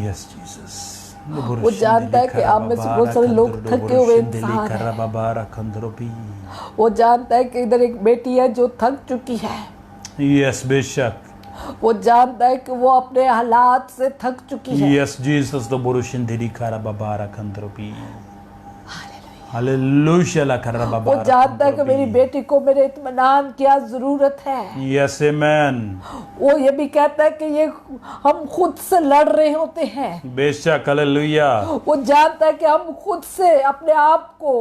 S1: Yes, Jesus.
S2: वो जानता है कि आप में से बहुत सारे लोग थके हुए इंसान हैं,
S1: karababara kandrobi.
S2: वो जानता है कि इधर एक बेटी है जो थक चुकी है,
S1: Yes, बेशक।
S2: वो जानता है कि वो अपने हालात से थक चुकी है।
S1: Yes, Jesus, the Borushin Dili Karababara Kandrobi. Hallelujah, la
S2: वो
S1: Karababara.
S2: जानता है कि मेरी बेटी को मेरे इत्मीनान की आज जरूरत है।
S1: Yes, amen.
S2: वो ये भी कहता है कि ये हम खुद से लड़ रहे होते हैं।
S1: बेशक, hallelujah.
S2: वो जानता है कि हम खुद से अपने आप को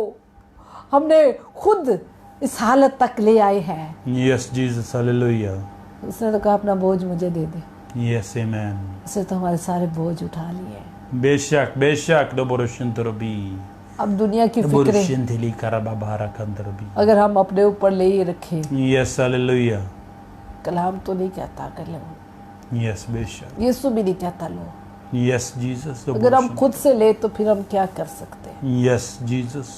S2: हमने खुद इस हालत तक ले आए हैं।
S1: Yes, Jesus, hallelujah.
S2: उसने तो कहा अपना बोझ मुझे दे दे।
S1: Yes, amen.
S2: उसने तो हमारे सारे बोझ उठा लिए।
S1: बेशक, बेशक, the Borushin Torobi.
S2: अब दुनिया की
S1: The
S2: फिक्रें
S1: Borushin Dili Karababara Kandrobi.
S2: अगर हम अपने ऊपर ले ही रखें,
S1: Yes, hallelujah.
S2: कलाम तो नहीं कहता कर लो,
S1: Yes, बेशक.
S2: यीशु भी नहीं कहता लो।
S1: Yes, Jesus, the
S2: अगर हम
S1: Borushin.
S2: खुद से ले तो फिर हम क्या कर सकते हैं?
S1: Yes, Jesus.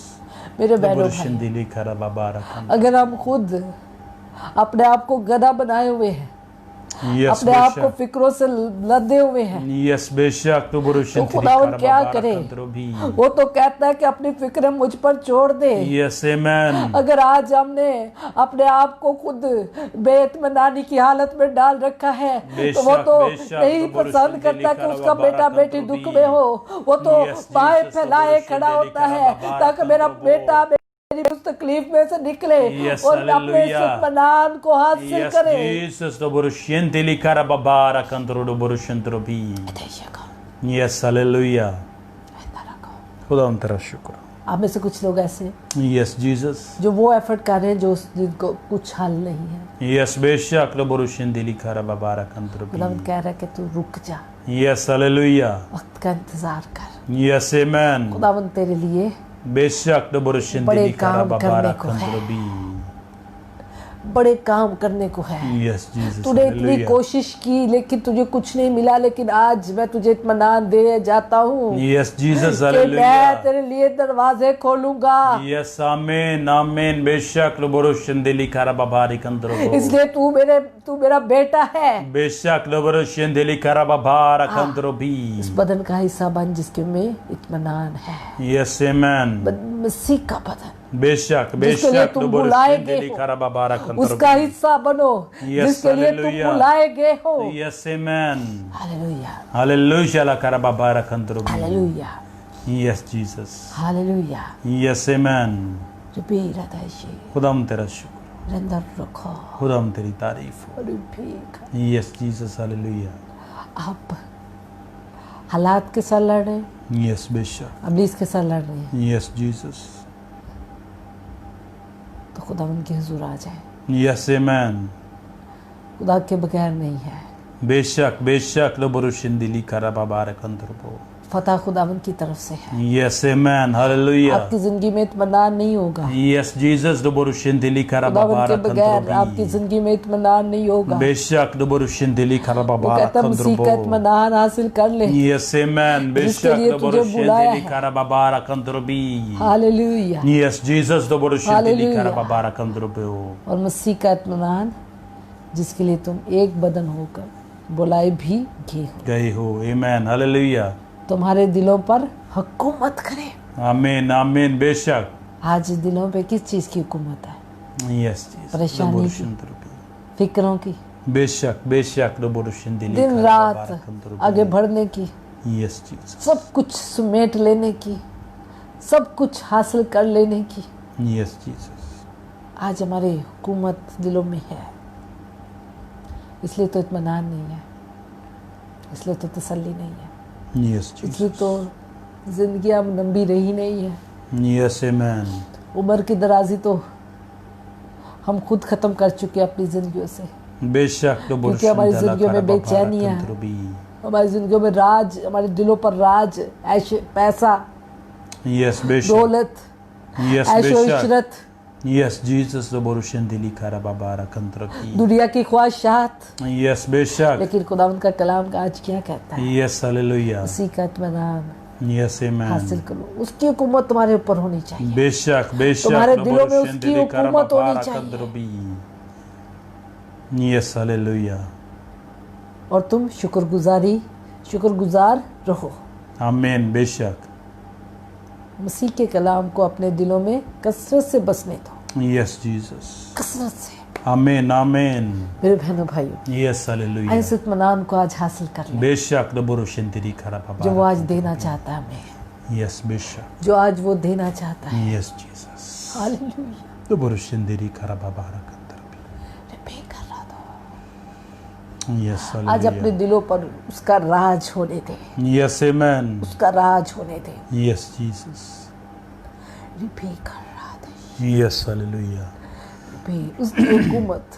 S2: मेरे
S1: The
S2: बहनों
S1: Borushin
S2: भाई,
S1: Dili Karababara Kandrobi.
S2: अगर हम खुद अपने आप को गधा बनाए हुए हैं,
S1: Yes,
S2: अपने आप को
S1: बेशक.
S2: फिक्रों से लदे हुए हैं,
S1: Yes, बेशक, the Borushin
S2: तो खुदावन
S1: Dili
S2: क्या
S1: Karababara
S2: करे?
S1: Kandrobi.
S2: वो तो कहता है कि अपनी फिक्रें मुझ पर छोड़ दे।
S1: Yes, amen.
S2: अगर आज हमने अपने आप को खुद बेइत्मीनानी की हालत में डाल रखा है तो वो तो
S1: बेशक,
S2: नहीं
S1: तो
S2: पसंद
S1: बुरुश
S2: करता
S1: दिली
S2: कि उसका
S1: खरा
S2: बेटा
S1: बाबा
S2: बेटी
S1: कंट्रो
S2: दुख
S1: भी।
S2: में हो। वो तो
S1: Yes,
S2: बाहें
S1: Jesus,
S2: फैलाए
S1: बुरुश
S2: खड़ा
S1: दिली
S2: होता
S1: खरा
S2: है
S1: बाबा
S2: ताकि मेरा
S1: कंट्रो
S2: बेटा मेरी उस तकलीफ में से निकले
S1: Yes,
S2: और अपने
S1: hallelujah.
S2: इत्मीनान को हासिल
S1: Yes,
S2: करे।
S1: Jesus, the Borushin Dili Karababara Kandro, the Borushin Drobi. Yes, hallelujah. खुदा हम तेरा शुक्र।
S2: आप में से कुछ लोग ऐसे
S1: Yes, Jesus.
S2: जो वो एफर्ट कर रहे हैं जो जिनको कुछ हल नहीं है।
S1: Yes, बेशक, the Borushin Dili Karababara Kandro.
S2: खुदावंद कह रहा है कि तू रुक जा,
S1: Yes, hallelujah.
S2: वक्त का इंतजार कर।
S1: Yes, amen.
S2: खुदावंद तेरे लिए
S1: बेशक, the Borushin
S2: बड़े
S1: Dili
S2: काम
S1: Karababara
S2: करने को है।
S1: Kandro.
S2: बड़े काम करने को है।
S1: Yes, Jesus.
S2: तूने इतनी
S1: Hallelujah.
S2: कोशिश की लेकिन तुझे कुछ नहीं मिला, लेकिन आज मैं तुझे इत्मीनान दे जाता हूँ
S1: Yes, Jesus.
S2: कि मैं
S1: Hallelujah.
S2: तेरे लिए दरवाजे खोलूंगा।
S1: Yes, amen, amen. बेशक, Borushin Dili Karababari Kandro.
S2: इसलिए तू मेरा बेटा है।
S1: बेशक, Borushin Dili Karababara Kandro.
S2: इस बदन का हिस्सा बन जिसके में इत्मीनान है।
S1: Yes, amen.
S2: मसीह का बदन
S1: बेशक,
S2: जिसके लिए
S1: बेशक,
S2: तुम बुलाए
S1: Borushin
S2: गए
S1: Dili
S2: हो,
S1: Karababara Kandro.
S2: उसका हिस्सा बनो
S1: Yes,
S2: जिसके लिए तुम
S1: hallelujah.
S2: बुलाए गए हो।
S1: Yes, amen.
S2: Hallelujah,
S1: Hallelujah, la Karababara Kandro.
S2: Hallelujah,
S1: Yes, Jesus.
S2: Hallelujah.
S1: Yes, amen.
S2: Repeat रदाशी
S1: खुदा हम तेरा शुक्र,
S2: रंदर रखो
S1: खुदा हम तेरी तारीफ हो।
S2: रिपीट।
S1: Yes, Jesus. Hallelujah.
S2: आप हालात के साथ लड़ रहे हैं,
S1: Yes, बेशक।
S2: अबलीस के साथ लड़ रहे हैं,
S1: Yes, Jesus.
S2: तो खुदा उनके हुजूर आ जाए।
S1: Yes, amen.
S2: खुदा के बगैर नहीं है।
S1: बेशक, बेशक, लो Borushin Dili Karababara Kandro.
S2: फतह खुदावन की तरफ से है।
S1: Yes, amen. Hallelujah.
S2: आपकी जिंदगी में इत्मीनान नहीं होगा।
S1: Yes, Jesus, लो Borushin Dili
S2: खुदावन
S1: Karababara
S2: के बगैर आपकी
S1: Kandro.
S2: जिंदगी में इत्मीनान नहीं होगा।
S1: बेशक, लो Borushin Dili
S2: वो
S1: Karababara
S2: कहता है मसीह का
S1: Kandro.
S2: इत्मीनान हासिल कर ले।
S1: Yes, amen.
S2: जिसके
S1: बेशक,
S2: लिए
S1: लो
S2: तुझे
S1: Borushin
S2: बुलाया
S1: Dili
S2: है।
S1: Karababara Kandro.
S2: Hallelujah.
S1: Yes, Jesus, लो Borushin Dili
S2: Hallelujah.
S1: Karababara Kandro.
S2: और मसीह का इत्मीनान जिसके लिए तुम एक बदन होकर बुलाए भी गए हो,
S1: गए हो। Amen. Hallelujah.
S2: तुम्हारे दिलों पर हुकूमत करे।
S1: Amen, amen. बेशक।
S2: आज दिलों पे किस चीज की हुकूमत है?
S1: Yes, Jesus.
S2: परेशानी
S1: लो
S2: की।
S1: Borushin Dili.
S2: फिक्रों की,
S1: बेशक, बेशक, लो Borushin Dili
S2: दिन
S1: Karababara
S2: रात
S1: Kandro.
S2: आगे बढ़ने की,
S1: Yes, Jesus.
S2: सब कुछ समेट लेने की, सब कुछ हासिल कर लेने की
S1: Yes, Jesus.
S2: आज हमारी हुकूमत दिलों में है। इसलिए तो इत्मीनान नहीं है, इसलिए तो तसल्ली नहीं है,
S1: Yes, Jesus.
S2: इसलिए तो जिंदगी अब लंबी रही नहीं है।
S1: Yes, amen.
S2: उम्र की दराजी तो हम खुद खत्म कर चुके हैं अपनी जिंदगियों से।
S1: बेशक, लो
S2: क्योंकि
S1: Borushin
S2: हमारी
S1: Dili
S2: जिंदगियों में
S1: Karababara
S2: बेचैनियां हैं।
S1: Kandro.
S2: हमारी जिंदगियों में राज, हमारे दिलों पर राज, ऐश, पैसा,
S1: Yes, बेशक।
S2: दौलत,
S1: Yes,
S2: ऐशो
S1: बेशक।
S2: इशरत,
S1: Yes, Jesus, लो Borushin Dili Karababara Kandro.
S2: दुनिया की ख्वाहिशात।
S1: Yes, बेशक।
S2: लेकिन खुदावंद का कलाम का आज क्या कहता है?
S1: Yes, hallelujah.
S2: उसी का इत्मीनान
S1: Yes, amen.
S2: हासिल करो। उसकी हुकूमत तुम्हारे ऊपर होनी चाहिए।
S1: बेशक, बेशक,
S2: तुम्हारे
S1: लो
S2: दिलों में
S1: Borushin
S2: उसकी
S1: Dili
S2: हुकूमत होनी
S1: Karababara
S2: चाहिए।
S1: Kandro. Yes, hallelujah.
S2: और तुम शुक्रगुजार रहो।
S1: Amen. बेशक।
S2: मसीह के कलाम को अपने दिलों में कसरत से बसने दो,
S1: Yes, Jesus.
S2: कसरत से।
S1: आमीन आमीन।
S2: मेरे बहनों भाइयों,
S1: यस हालेलुया।
S2: इस इत्मीनान को आज हासिल कर ले
S1: बेशक डबरो शिंदरी खरा बाबा।
S2: जो वो आज देना चाहता है हमें,
S1: यस बेशक
S2: जो आज वो देना चाहता है।
S1: Yes Jesus.
S2: हालेलुया।
S1: डबरो शिंदरी खरा बाबा रखंतर
S2: रिपे कर रहा था।
S1: यस
S2: आज
S1: हालेलुया।
S2: अपने दिलों पर उसका राज होने दे,
S1: यस आमेन।
S2: उसका राज होने दे।
S1: Yes Jesus.
S2: रिपे कर रहा था।
S1: Yes hallelujah.
S2: रिपे, उसकी हुकूमत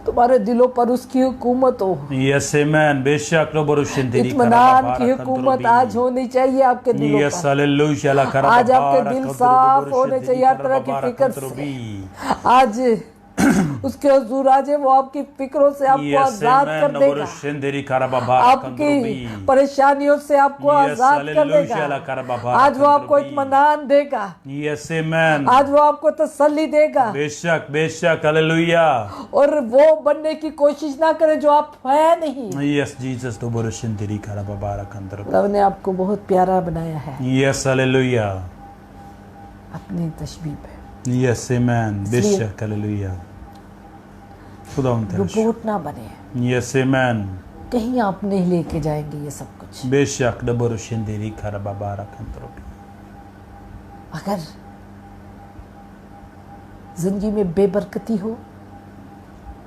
S2: तुम्हारे दिलों पर, उसकी हुकूमत हो।
S1: Yes amen. बेशक डबरो शिंदरी खरा
S2: इत्मीनान
S1: बाबा
S2: की हुकूमत आज होनी चाहिए आपके दिलों
S1: यस
S2: पर।
S1: हालेलुया ला खरा
S2: आज
S1: बाबा
S2: आपके दिल साफ होने चाहिए हर तरह की फिक्र से। आज उसके हुजूर आज वो आपकी फिक्रों से आपको आजाद कर देगा, आपकी परेशानियों से आपको आजाद कर देगा। आज वो आपको इत्मीनान देगा,
S1: यस आमेन।
S2: आज वो आपको तसल्ली देगा।
S1: बेशक बेशक हालेलुया।
S2: और वो बनने की कोशिश ना करे जो आप है नहीं।
S1: यस जीसस तो बोलो शिंदरी खरा बाबा रखंतर।
S2: रब ने आपको बहुत प्यारा बनाया है
S1: यस हालेलुया।
S2: अपनी तशबीह पे।
S1: Yes amen. बेशक हालेलुया। खुदा
S2: रिपोर्ट ना बने,
S1: यस आमेन।
S2: कहीं आप नहीं लेके जाएंगे ये सब कुछ।
S1: बेशक डबरो शिंदरी खरा बाबा रखंतर।
S2: अगर जिंदगी में बेबरकती हो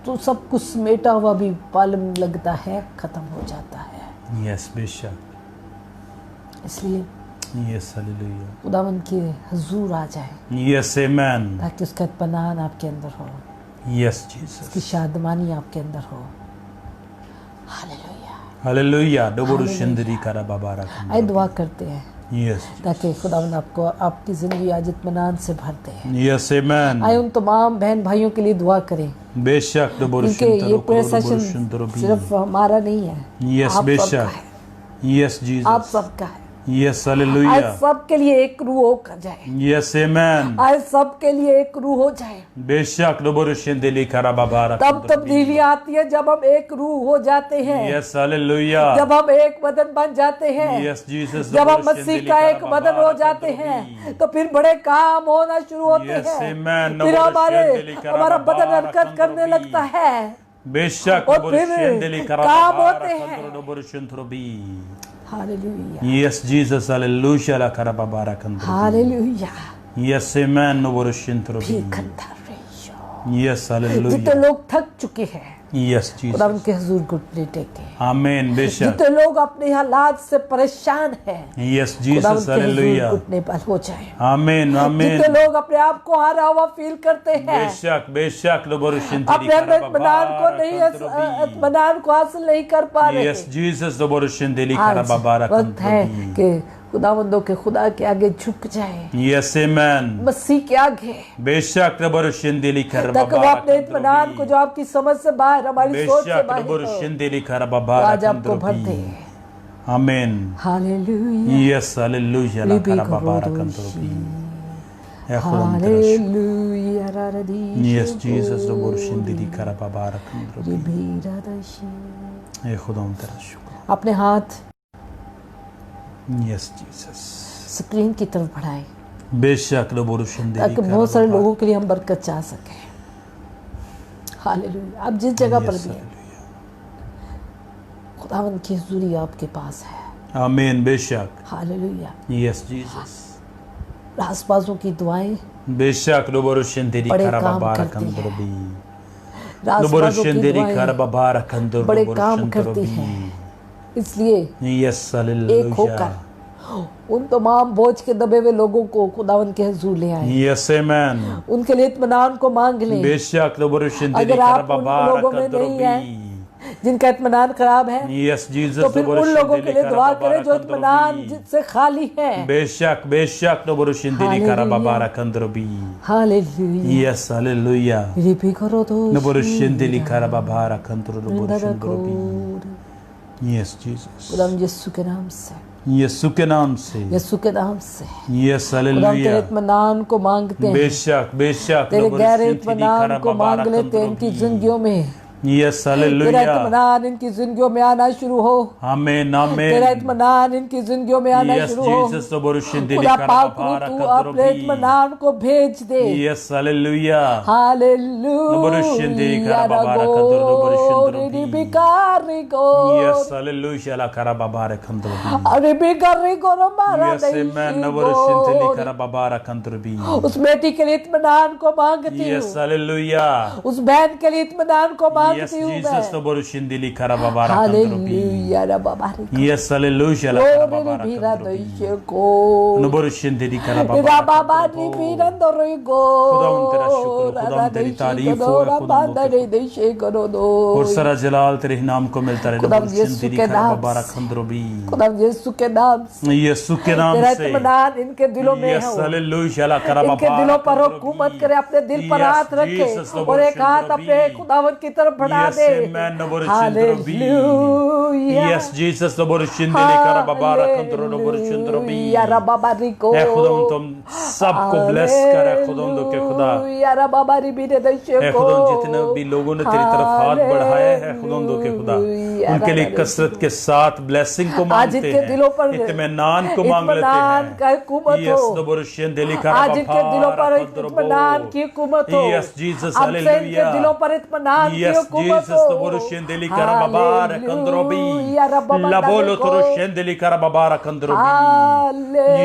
S2: तो सब कुछ समेटा हुआ भी पालम लगता है, खत्म हो जाता है।
S1: यस बेशक।
S2: इसलिए
S1: यस हालेलुया।
S2: खुदावन के हुजूर आ जाए
S1: यस आमेन।
S2: ताकि उसका इत्मीनान आपके अंदर हो,
S1: यस जीसस।
S2: उसकी शादमानी आपके अंदर हो। Hallelujah
S1: hallelujah. डबरो शिंदरी खरा बाबा
S2: आइए
S1: रखंतर।
S2: दुआ करते हैं
S1: यस
S2: ताकि खुदावन आपको आपकी जिंदगी आज इत्मीनान से भर दे।
S1: Yes amen.
S2: आइए उन तमाम बहन भाइयों के लिए दुआ करें
S1: बेशक डबरो
S2: क्योंकि ये
S1: शिंदरो
S2: प्रेयर
S1: डबरो
S2: सेशन
S1: शिंदरो भी।
S2: सिर्फ हमारा नहीं है,
S1: यस
S2: आप सबका
S1: बेशक।
S2: है,
S1: यस जीसस।
S2: आप सबका है।
S1: यस
S2: आज
S1: हालेलुया।
S2: सबके लिए एक रूह हो कर जाए,
S1: यस आमेन।
S2: आज सबके लिए एक रूह हो जाए।
S1: बेशक डबरो शिंदरी खरा बाबा
S2: तब
S1: रखंतर।
S2: तब्दीली आती है जब हम एक रूह हो जाते हैं,
S1: यस हालेलुया।
S2: जब हम एक बदन बन जाते हैं,
S1: यस जीसस।
S2: जब हम मसीह का एक बदन हो जाते हैं तो फिर बड़े काम होना शुरू होते
S1: Yes,
S2: हैं।
S1: amen.
S2: फिर
S1: Nobody
S2: हमारा
S1: shall
S2: बदन
S1: deliver
S2: हरकत करने
S1: our
S2: लगता है
S1: बेशक
S2: और
S1: डबरो
S2: फिर
S1: शिंदरी खरा
S2: काम
S1: बाबा
S2: होते हैं।
S1: रखंतर डबरो शिंदरो भी।
S2: हालेलुया
S1: यस जीसस हालेलुया ला खरा बाबा रखंतर।
S2: हालेलुया।
S1: Yes amen. डबरो शिंदरो भी। Yes hallelujah.
S2: जितने लोग थक चुके हैं
S1: यस
S2: खुदा
S1: जीसस।
S2: उनके हुजूर घुटने टेके।
S1: आमीन बेशक।
S2: जितने लोग अपने हालात से परेशान हैं
S1: यस
S2: खुदा
S1: जीसस
S2: उनके हुजूर
S1: हालेलुया।
S2: घुटने पर हो जाए।
S1: आमीन आमीन।
S2: जितने लोग अपने आप को हारा हुआ फील करते हैं,
S1: बेशक बेशक डबरो शिंदरी
S2: अपने अंदर
S1: खरा
S2: इत्मीनान को
S1: बाबा
S2: नहीं
S1: रखंतर भी।
S2: इत्मीनान को हासिल नहीं कर पा रहे,
S1: यस जीसस डबरो शिंदरी
S2: आज
S1: खरा बाबा
S2: वक्त
S1: रखंतर
S2: है
S1: भी।
S2: कि खुदावंदों के खुदा के आगे झुक जाए,
S1: यस आमेन।
S2: मसीह के आगे,
S1: बेशक डबरो शिंदरी खरा
S2: ताकि वो
S1: बाबा
S2: अपने इत्मीनान को जो आपकी समझ से बाहर, हमारी सोच से
S1: बेशक
S2: बाहर
S1: डबरो
S2: हो,
S1: शिंदरी खरा
S2: तो
S1: बाबा
S2: आज आपको
S1: रखंतर
S2: भर
S1: भी।
S2: दे।
S1: आमीन।
S2: हालेलुया
S1: यस हालेलुया ला
S2: लिबी
S1: खरा बाबा
S2: करोदोशी।
S1: रखंतर भी। या खुदा तेरा शुक्र।
S2: हालेलुया रारदी
S1: यस जीसस डबरो शिंदरी खरा बाबा रखंतर भी।
S2: लिबी रारदी।
S1: हे खुदा तेरा शुक्र।
S2: अपने हाथ
S1: यस जीसस।
S2: स्क्रीन की तरफ बढ़ाएं
S1: बेशक डबरो शिंदरी
S2: ताकि
S1: खरा
S2: बहुत सारे
S1: बाबा।
S2: लोगों के लिए हम बरकत चाह सकें। हालेलुया। आप जिस जगह पर
S1: यस
S2: भी हैं,
S1: हालेलुया।
S2: खुदावंद की हुजूरी आपके पास है।
S1: आमीन बेशक।
S2: हालेलुया।
S1: Yes Jesus.
S2: रासपासों की दुआएं
S1: बेशक डबरो शिंदरी
S2: बड़े
S1: खरा
S2: काम
S1: बाबा
S2: करती
S1: रखंतर
S2: हैं।
S1: भी। डबरो
S2: रासपासों की
S1: शिंदरी खरा
S2: दुआएं
S1: बाबा रखंतर
S2: बड़े
S1: डबरो
S2: काम
S1: शिंदरो
S2: करती
S1: भी।
S2: हैं। इसलिए
S1: यस
S2: एक
S1: हालेलुया।
S2: होकर उन तमाम बोझ के दबे हुए लोगों को खुदावन के हुजूर ले आए,
S1: यस आमेन।
S2: उनके लिए इत्मीनान को मांग लें।
S1: बेशक डबरो शिंदरी
S2: अगर
S1: खरा
S2: आप उन
S1: बाबा
S2: लोगों में
S1: रखंतर
S2: नहीं
S1: भी।
S2: हैं जिनका इत्मीनान खराब है,
S1: यस जीसस
S2: तो फिर
S1: डबरो
S2: उन लोगों के
S1: शिंदरी
S2: लिए
S1: खरा
S2: दुआ
S1: बाबा
S2: करें जो
S1: रखंतर
S2: इत्मीनान
S1: भी।
S2: से खाली है।
S1: बेशक बेशक डबरो शिंदरी खरा बाबा रखंतर भी।
S2: Hallelujah
S1: yes hallelujah.
S2: रिपी करो तो
S1: डबरो शिंदरी खरा बाबा रखंतर डबरो शिंदरो भी। Yes Jesus.
S2: खुदाम यीशु के नाम से,
S1: यीशु के नाम से।
S2: यीशु के नाम से
S1: यस
S2: खुदाम तेरे
S1: हालेलुया।
S2: इत्मीनान को मांगते हैं,
S1: बेशक बेशक
S2: तेरे
S1: डबरो
S2: गहरे
S1: शिंदरी
S2: इत्मीनान
S1: खरा
S2: को
S1: बाबा
S2: मांग लेते हैं
S1: रखंतर
S2: इनकी
S1: भी।
S2: जिंदगियों में।
S1: यस
S2: तेरा
S1: हालेलुया
S2: इत्मीनान इनकी जिंदगियों में आना शुरू हो।
S1: आमेन
S2: तेरा
S1: आमेन
S2: इत्मीनान इनकी जिंदगियों में आना
S1: यस
S2: शुरू हो।
S1: जीसस तो बरुशिंदिली
S2: खुदा पाक
S1: karababara
S2: तू अपने इत्मीनान को भेज दे।
S1: Yes hallelujah Noborushindi리
S2: hallelujah
S1: karababara Yes hallelujah la karababara kandrobi
S2: अरे बेकार करो मारा
S1: Yes amen Noborushindi리 karababara kandrobi
S2: उस बेटी के लिए इत्मीनान को मांगती
S1: Yes
S2: हूँ।
S1: hallelujah
S2: उस बहन के लिए इत्मीनान को
S1: Yes
S2: मांगती हूँ
S1: Jesus
S2: मैं।
S1: Noborushindi리 karababara kandrobi
S2: हालेलुया रब्बा बारी
S1: Yes hallelujah la karababara kandrobi Noborushindi리 karababara
S2: रब्बा बारी
S1: kandrobi
S2: पीरन दो रोइगो
S1: खुदावंद तेरा शुक्र खुदावंद तेरी तारीफ हो खुदावंद
S2: दे देशे करो दो
S1: और सारा जलाल तेरे नाम को मिलता रहे
S2: खुदावंद यीशु के नाम खुदावंद यीशु के नाम से
S1: यीशु के नाम
S2: तेरा
S1: से
S2: इत्मीनान इनके दिलों में
S1: यस
S2: हो।
S1: हालेलुया ला
S2: इनके दिलों पर हुकूमत करे, अपने दिल पर हाथ रखे और एक हाथ अपने खुदावंद की तरफ बढ़ा दे। हालेलुया
S1: यस जीसस नबोरुशिंदिली karababara kandro नबोरुशिंद्रोबी
S2: या रब्बा बारी को
S1: ए खुदावंद तुम सबको ब्लेस करे खुदावंद के खुदा
S2: या रब्बा बारी भी दे देशे
S1: ए
S2: को
S1: खुदावंद जितने भी लोगों ने तेरी तरफ हाथ बढ़ाए हैं खुदावंद के खुदा उनके लिए कसरत के साथ ब्लेसिंग को मांगते
S2: इनके दिलों पर
S1: हैं इत्मीनान को मांग लेते
S2: इत्मीनान
S1: हैं
S2: का हुकूमत हो।
S1: यस नबोरुशिंदिली
S2: आज इनके दिलों पर इत्मीनान की हुकूमत हो।
S1: यस जीसस
S2: अब से इनके
S1: हालेलुया
S2: दिलों पर इत्मीनान की
S1: Yes,
S2: हुकूमत
S1: Jesus,
S2: हो।
S1: Noborushindiली karababara kandrobi
S2: हालेलुया रब्बा
S1: Labolo
S2: को
S1: torushindiली karababara kandrobi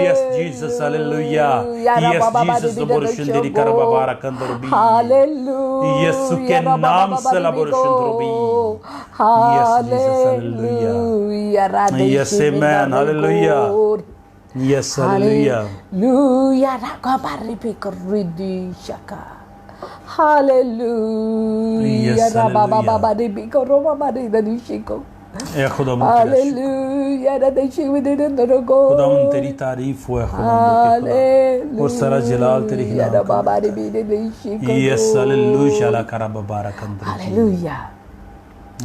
S1: Yes, Jesus, hallelujah Yes, Jesus, Noborushindiली karababara kandrobi
S2: hallelujah
S1: यीशु के नाम से Noborushindiली Yes, Jesus, hallelujah Yes, amen, hallelujah Yes, hallelujah
S2: hallelujah रब्बा भी कर दी शका हालेलुया
S1: Yes,
S2: रब्बा
S1: hallelujah.
S2: बाबा रे भी करो मामा रे दनिशी को
S1: ए खुदावंद
S2: हालेलुया दनिशी में दे दो को
S1: खुदावंद तेरी तारीफ हो खुदावंद के खुदा और सारा जलाल तेरी ही नाम का
S2: बाबा रे भी दनिशी को
S1: Yes, hallelujah la karababara kandrobi
S2: hallelujah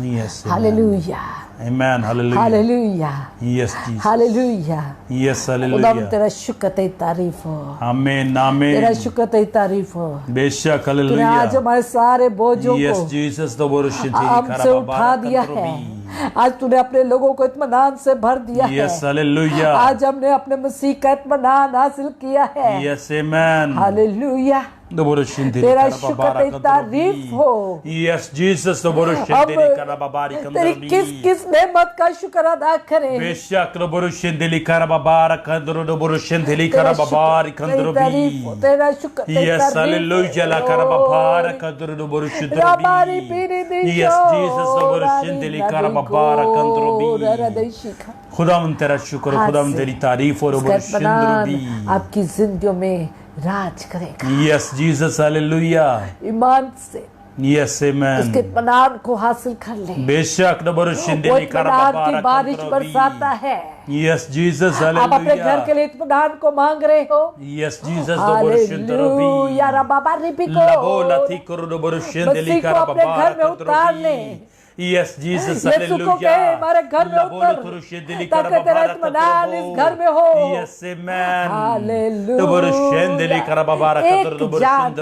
S1: Yes,
S2: hallelujah
S1: amen, hallelujah
S2: hallelujah
S1: Yes, Jesus
S2: hallelujah
S1: Yes,
S2: खुदावंद
S1: hallelujah
S2: तेरा शुक्र तेरी तारीफ हो।
S1: Amen,
S2: तेरा
S1: amen
S2: शुक्र तेरी तारीफ हो।
S1: बेशक
S2: तूने आज
S1: hallelujah
S2: हमारे सारे बोझों
S1: Yes,
S2: को
S1: Jesus Noborushindiली
S2: हमसे उठा
S1: karababara
S2: दिया है।
S1: kandrobi
S2: आज तूने अपने लोगों को इत्मीनान से भर दिया है।
S1: Yes, hallelujah
S2: आज हमने अपने मसीह का इत्मीनान हासिल किया है।
S1: Yes, amen
S2: हालेलुया
S1: Noborushindiली
S2: तेरा शुक्र
S1: karababara
S2: तेरी तारीफ
S1: kandrobi
S2: हो।
S1: Yes, Jesus Noborushindiली karababara
S2: तेरी
S1: kandrobi
S2: किस किस नेमत का शुक्र अदा करें।
S1: बेशक Noborushindiली karababara kandro Noborushindiली karababara kandrobi
S2: तेरा शुक्र तेरी
S1: Yes,
S2: तारीफ
S1: hallelujah la
S2: हो।
S1: karababara kandro
S2: रबारी
S1: Noborushindiली
S2: पीरी दी
S1: Yes, Jesus Noborushindiली karababara kandrobi खुदावंद तेरा शुक्र खुदावंद तेरी तारीफ और
S2: इत्मीनान आपकी जिंदगियों में राज करेगा।
S1: यस जीसस हालेलुया
S2: ईमान से
S1: यस
S2: उसके
S1: आमेन
S2: इत्मीनान को हासिल कर ले।
S1: बेशक
S2: वो
S1: नबरुशिंदिली
S2: इत्मीनान की
S1: karababara
S2: बारिश बरसाता है।
S1: यस जीसस
S2: आप अपने घर
S1: हालेलुया
S2: के लिए इत्मीनान को मांग रहे हो।
S1: यस जीसस नबरुशिंदिली
S2: हालेलुया रब्बा बारी भी को
S1: लबोला थी करो नबरुशिंदिली
S2: मसीह को अपने घर में उतार ले।
S1: यस जीसस
S2: यीशु को
S1: हालेलुया
S2: कहे हमारे घर में उतर ताकि तेरा इत्मीनान इस घर में हो।
S1: यस आमेन
S2: हालेलुया
S1: नबरुशिंदिली karababara
S2: एक जान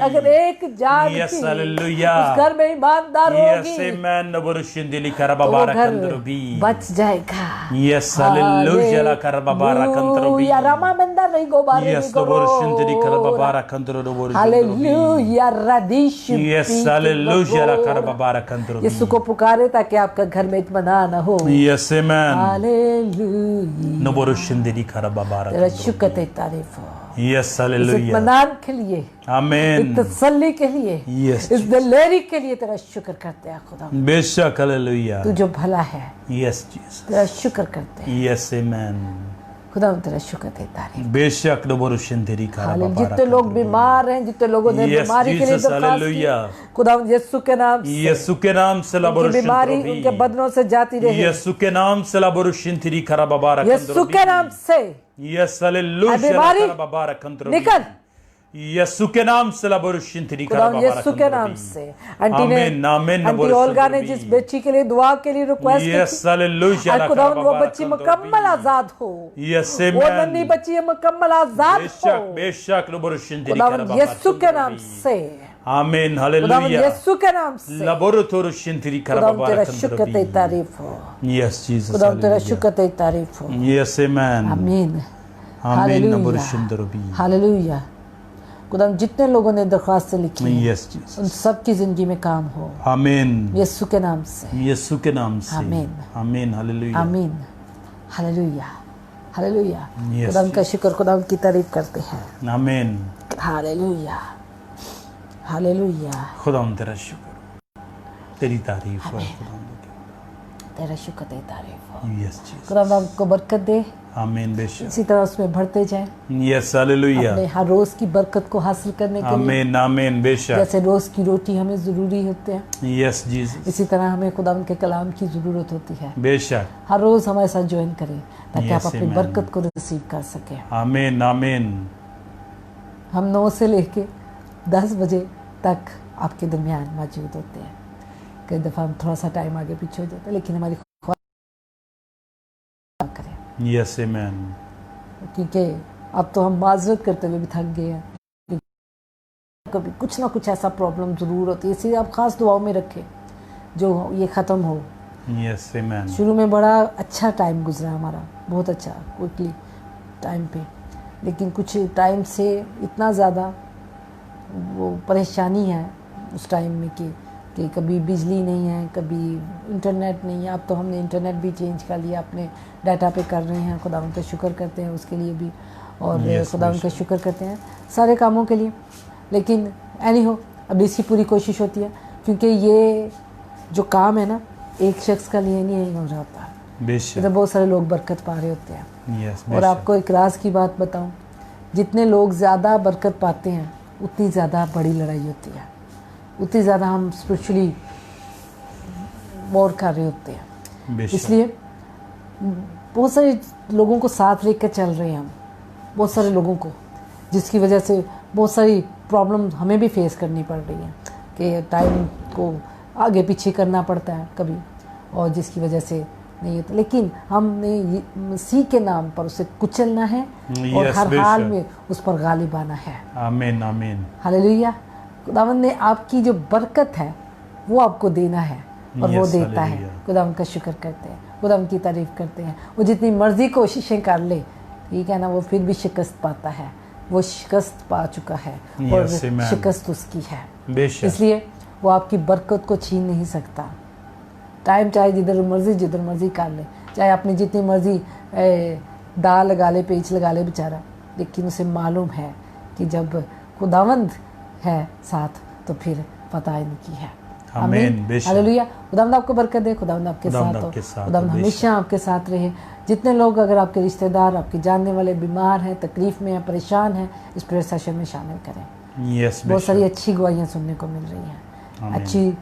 S2: अगर एक जान
S1: Yes,
S2: की
S1: hallelujah.
S2: उस घर में ईमानदार
S1: Yes,
S2: होगी
S1: amen. Noborushindiली
S2: तो वो
S1: karababara
S2: घर
S1: kandrobi
S2: बच जाएगा।
S1: Yes, hallelujah la karababara kandrobi
S2: hallelujah रामा बंदर नहीं गोबारे
S1: Yes, Noborushindiली karababara kandro Noborushindiली
S2: हालेलुया रदिश
S1: Yes, hallelujah la karababara kandrobi
S2: यीशु को पुकारे ताकि आपका घर में इत्मीनान हो।
S1: Yes, amen.
S2: हालेलुया
S1: Noborushindiली karababara
S2: तेरा
S1: kandrobi
S2: शुक्र तेरी तारीफ हो।
S1: Yes,
S2: इस
S1: hallelujah.
S2: इत्मीनान के लिए
S1: Amen.
S2: इस तसल्ली के लिए
S1: Yes,
S2: इस दिलेरी के लिए तेरा शुक्र करते हैं खुदा।
S1: बेशक hallelujah.
S2: तू जो भला है
S1: Yes, Jesus.
S2: तेरा शुक्र करते हैं
S1: Yes, amen.
S2: खुदा। तेरा शुक्र तेरी तारीफ।
S1: बेशक नबरुशिंदिली
S2: हालेलुया
S1: karababara
S2: जितने लोग बीमार हैं जितने लोगों ने
S1: Yes,
S2: बीमारी के लिए
S1: Jesus,
S2: दरख्वास्त की
S1: hallelujah.
S2: खुदा यीशु के नाम से
S1: यीशु के नाम से
S2: उनकी बीमारी उनके बदनों से जाती रहे।
S1: यीशु के नाम से laborushinthiri karababara
S2: यीशु के नाम से
S1: Yes, hallelujah
S2: बीमारी
S1: karababara kandrobi
S2: निकल।
S1: यीशु के नाम से laborushinthiri
S2: खुदा
S1: karababara
S2: यीशु के नाम से आंटी ने
S1: आमीन आमीन
S2: आंटी ओल्गा ने जिस बच्ची के लिए दुआ के लिए रिक्वेस्ट
S1: Yes,
S2: की
S1: hallelujah
S2: आज खुदा वो बच्ची मुकम्मल आजाद हो।
S1: Yes,
S2: वो
S1: amen.
S2: नन्ही बच्ची मुकम्मल आजाद हो
S1: बेशक बेशक laborushinthiri
S2: खुदा
S1: karababara
S2: यीशु के नाम से
S1: आमीन
S2: खुदावंद
S1: हालेलुया
S2: यीशु के नाम से
S1: लबोरेटोरी शिंतरी
S2: खुदावंद तेरा शुक्र तेरी तारीफ हो
S1: यस जीसस
S2: खुदावंद तेरा शुक्र तेरी तारीफ हो
S1: यस आमीन
S2: आमीन
S1: आमीन नबर
S2: हालेलुया
S1: शिंदरबी
S2: हालेलुया खुदावंद जितने लोगों ने दरख्वास्त लिखी हैं,
S1: यस जीसस
S2: उन सब की जिंदगी में काम हो
S1: आमीन
S2: यीशु के नाम से
S1: यीशु के नाम से
S2: आमीन
S1: आमीन हालेलुया
S2: आमीन हालेलुया हालेलुया
S1: Yes,
S2: खुदावंद का शुक्र खुदावंद की तारीफ करते हैं
S1: आमीन
S2: हालेलुया हालेलुया
S1: खुदावंद तेरा शुक्र तेरी तारीफ हो
S2: तेरा शुक्र तेरी तारीफ हो
S1: यस जीसस
S2: खुदावंद आपको बरकत दे
S1: आमीन बेशक
S2: इसी तरह उसमें बढ़ते जाएं
S1: यस हालेलुया
S2: अपने हर रोज की बरकत को हासिल करने के लिए
S1: आमीन आमीन बेशक
S2: जैसे रोज की रोटी हमें जरूरी होते हैं
S1: यस जीसस
S2: इसी तरह हमें खुदावंद के कलाम की जरूरत होती है
S1: बेशक
S2: हर रोज हमारे साथ ज्वाइन करें ताकि
S1: Yes,
S2: आप अपनी
S1: amen.
S2: बरकत को रिसीव कर सकें
S1: आमीन आमीन
S2: हम 9 से लेके 10 बजे तक आपके दरमियान मौजूद होते हैं कई दफ़ा हम थोड़ा सा टाइम आगे पीछे हो जाता है लेकिन हमारी ख्वाहिश करें
S1: यस आमीन
S2: क्योंकि अब तो हम माजरत करते हुए भी थक गए हैं कभी कुछ ना कुछ ऐसा प्रॉब्लम ज़रूर होती है इसलिए आप ख़ास दुआओं में रखें जो ये ख़त्म हो
S1: यस आमीन
S2: शुरू में बड़ा अच्छा टाइम गुजरा हमारा बहुत अच्छा क्विकली टाइम पे लेकिन कुछ टाइम से इतना ज़्यादा वो परेशानी है उस टाइम में कि कभी बिजली नहीं है कभी इंटरनेट नहीं है अब तो हमने इंटरनेट भी चेंज कर लिया अपने डाटा पे कर रहे हैं खुदावंद का शुक्र करते हैं उसके लिए भी और
S1: Yes,
S2: खुदावंद का
S1: बेशक।
S2: शुक्र करते हैं सारे कामों के लिए लेकिन एनी हो अब इसकी पूरी कोशिश होती है क्योंकि ये जो काम है ना एक शख्स का लिए नहीं हो जाता
S1: बेशक
S2: इधर बहुत सारे लोग बरकत पा रहे होते हैं
S1: यस
S2: और आपको एक राज की बात बताऊं जितने लोग ज़्यादा बरकत पाते हैं उतनी ज़्यादा बड़ी लड़ाई होती है उतनी ज़्यादा हम स्पिरिचुअली वॉर कर रहे होते हैं
S1: बेशक
S2: इसलिए बहुत सारे लोगों को साथ लेकर चल रहे हैं हम बहुत सारे लोगों को जिसकी वजह से बहुत सारी प्रॉब्लम हमें भी फेस करनी पड़ रही है कि टाइम को आगे पीछे करना पड़ता है कभी और जिसकी वजह से नहीं होता लेकिन हमने मसीह के नाम पर उसे कुचलना है और
S1: Yes,
S2: हर हाल
S1: बेशक।
S2: में उस पर गालिब आना है
S1: आमीन आमीन
S2: हालेलुया खुदावंद ने आपकी जो बरकत है वो आपको देना है और वो
S1: Yes,
S2: देता है
S1: हालेलुया।
S2: खुदावंद का शुक्र करते हैं खुदावंद की तारीफ करते हैं वो जितनी मर्जी कोशिशें कर ले ठीक है ना वो फिर भी शिकस्त पाता है वो शिकस्त पा चुका है और
S1: Yes, amen.
S2: शिकस्त उसकी है
S1: बेशक
S2: इसलिए वो आपकी बरकत को छीन नहीं सकता टाइम चाहे जिधर मर्जी कर ले चाहे अपनी जितनी मर्जी दाल लगा ले पेच लगा ले बेचारा लेकिन उसे मालूम है कि जब खुदावंद है साथ तो फिर पता इनकी है
S1: आमीन बेशक
S2: हालेलुया खुदावंद आपको बरकत दे खुदावंद आपके
S1: खुदावंद
S2: साथ हो
S1: आपके साथ
S2: खुदावंद
S1: हो,
S2: हमेशा आपके साथ रहे जितने लोग अगर आपके रिश्तेदार आपके जानने वाले बीमार हैं तकलीफ में हैं परेशान हैं इस प्रेयर सेशन में शामिल करें
S1: यस
S2: बहुत सारी
S1: बेशक
S2: अच्छी गवाहियाँ सुनने को मिल रही हैं
S1: आमीन।
S2: अच्छी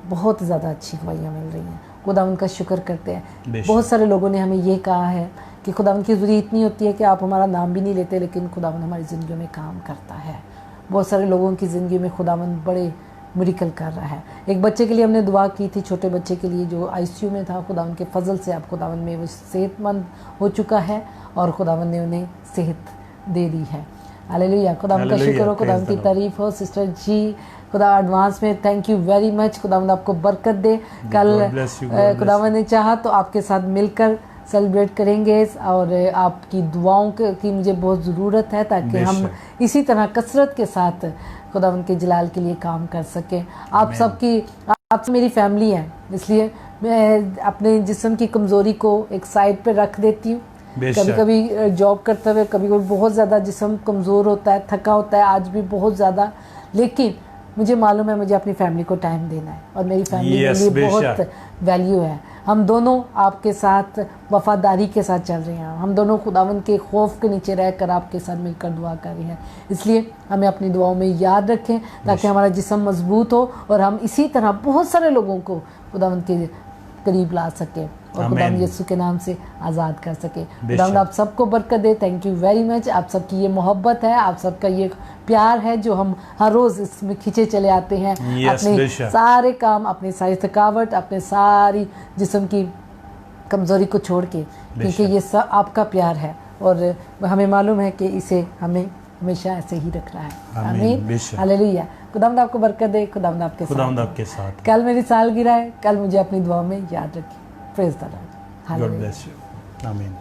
S2: बहुत ज़्यादा अच्छी गवाहियाँ मिल रही हैं खुदावंद का शुक्र करते हैं
S1: बेशक।
S2: बहुत सारे लोगों ने हमें ये कहा है कि खुदावंद की ज़रूरी इतनी होती है कि आप हमारा नाम भी नहीं लेते लेकिन खुदावंद हमारी ज़िंदगी में काम करता है बहुत सारे लोगों की ज़िंदगी में खुदावंद बड़े मिरेकल कर रहा है एक बच्चे के लिए हमने दुआ की थी छोटे बच्चे के लिए जो आईसीयू में था खुदावंद के फजल से आप खुदावंद में वो सेहतमंद हो चुका है और खुदावंद ने उन्हें सेहत दे दी है हालेलुया खुदावंद का
S1: हालेलुया,
S2: शुक्र हो खुदावंद की
S1: praise the Lord।
S2: तारीफ हो सिस्टर जी खुदा एडवांस में थैंक यू वेरी मच खुदावंद आपको बरकत दे कल
S1: God bless you, God bless
S2: खुदावंद ने चाहा तो आपके साथ मिलकर सेलिब्रेट करेंगे और आपकी दुआओं की मुझे बहुत ज़रूरत है ताकि हम
S1: बेशक।
S2: इसी तरह कसरत के साथ खुदावंद के जलाल के लिए काम कर सकें आप
S1: Amen।
S2: सबकी आप मेरी फैमिली है इसलिए मैं अपने जिस्म की कमज़ोरी को एक साइड पे रख देती हूँ
S1: बेशक।
S2: कभी कभी जॉब करते हुए कभी कभी बहुत ज़्यादा जिस्म कमज़ोर होता है थका होता है आज भी बहुत ज़्यादा लेकिन मुझे मालूम है मुझे अपनी फैमिली को टाइम देना है और मेरी फैमिली
S1: Yes,
S2: के लिए
S1: बेशक।
S2: बहुत वैल्यू है हम दोनों आपके साथ वफादारी के साथ चल रहे हैं हम दोनों खुदावंद के खौफ के नीचे रहकर आपके साथ मिलकर दुआ कर रहे हैं इसलिए हमें अपनी दुआओं में याद रखें ताकि हमारा जिस्म मजबूत हो और हम इसी तरह बहुत सारे लोगों को खुदावंद के करीब ला सकें और खुदावंद यीशु के नाम से आज़ाद कर सके खुदावंद आप सबको बरकत दे थैंक यू वेरी मच आप सबकी ये मोहब्बत है आप सबका ये प्यार है जो हम हर रोज़ इसमें खींचे चले आते हैं
S1: Yes,
S2: अपने
S1: बेशक।
S2: सारे काम अपनी सारी थकावट अपने सारी जिस्म की कमज़ोरी को छोड़ के क्योंकि ये सब आपका प्यार है और हमें मालूम है कि इसे हमें हमेशा ऐसे ही रखना है
S1: आमीन, बेशक।
S2: हालेलुया खुदावंद आपको बरकत दे, खुदावंद आपके
S1: खुदावंद
S2: साथ
S1: आपके साथ।
S2: कल मेरी सालगिरह है, कल मुझे अपनी दुआ में याद रखिए। Praise the Lord.
S1: God bless you. आमीन।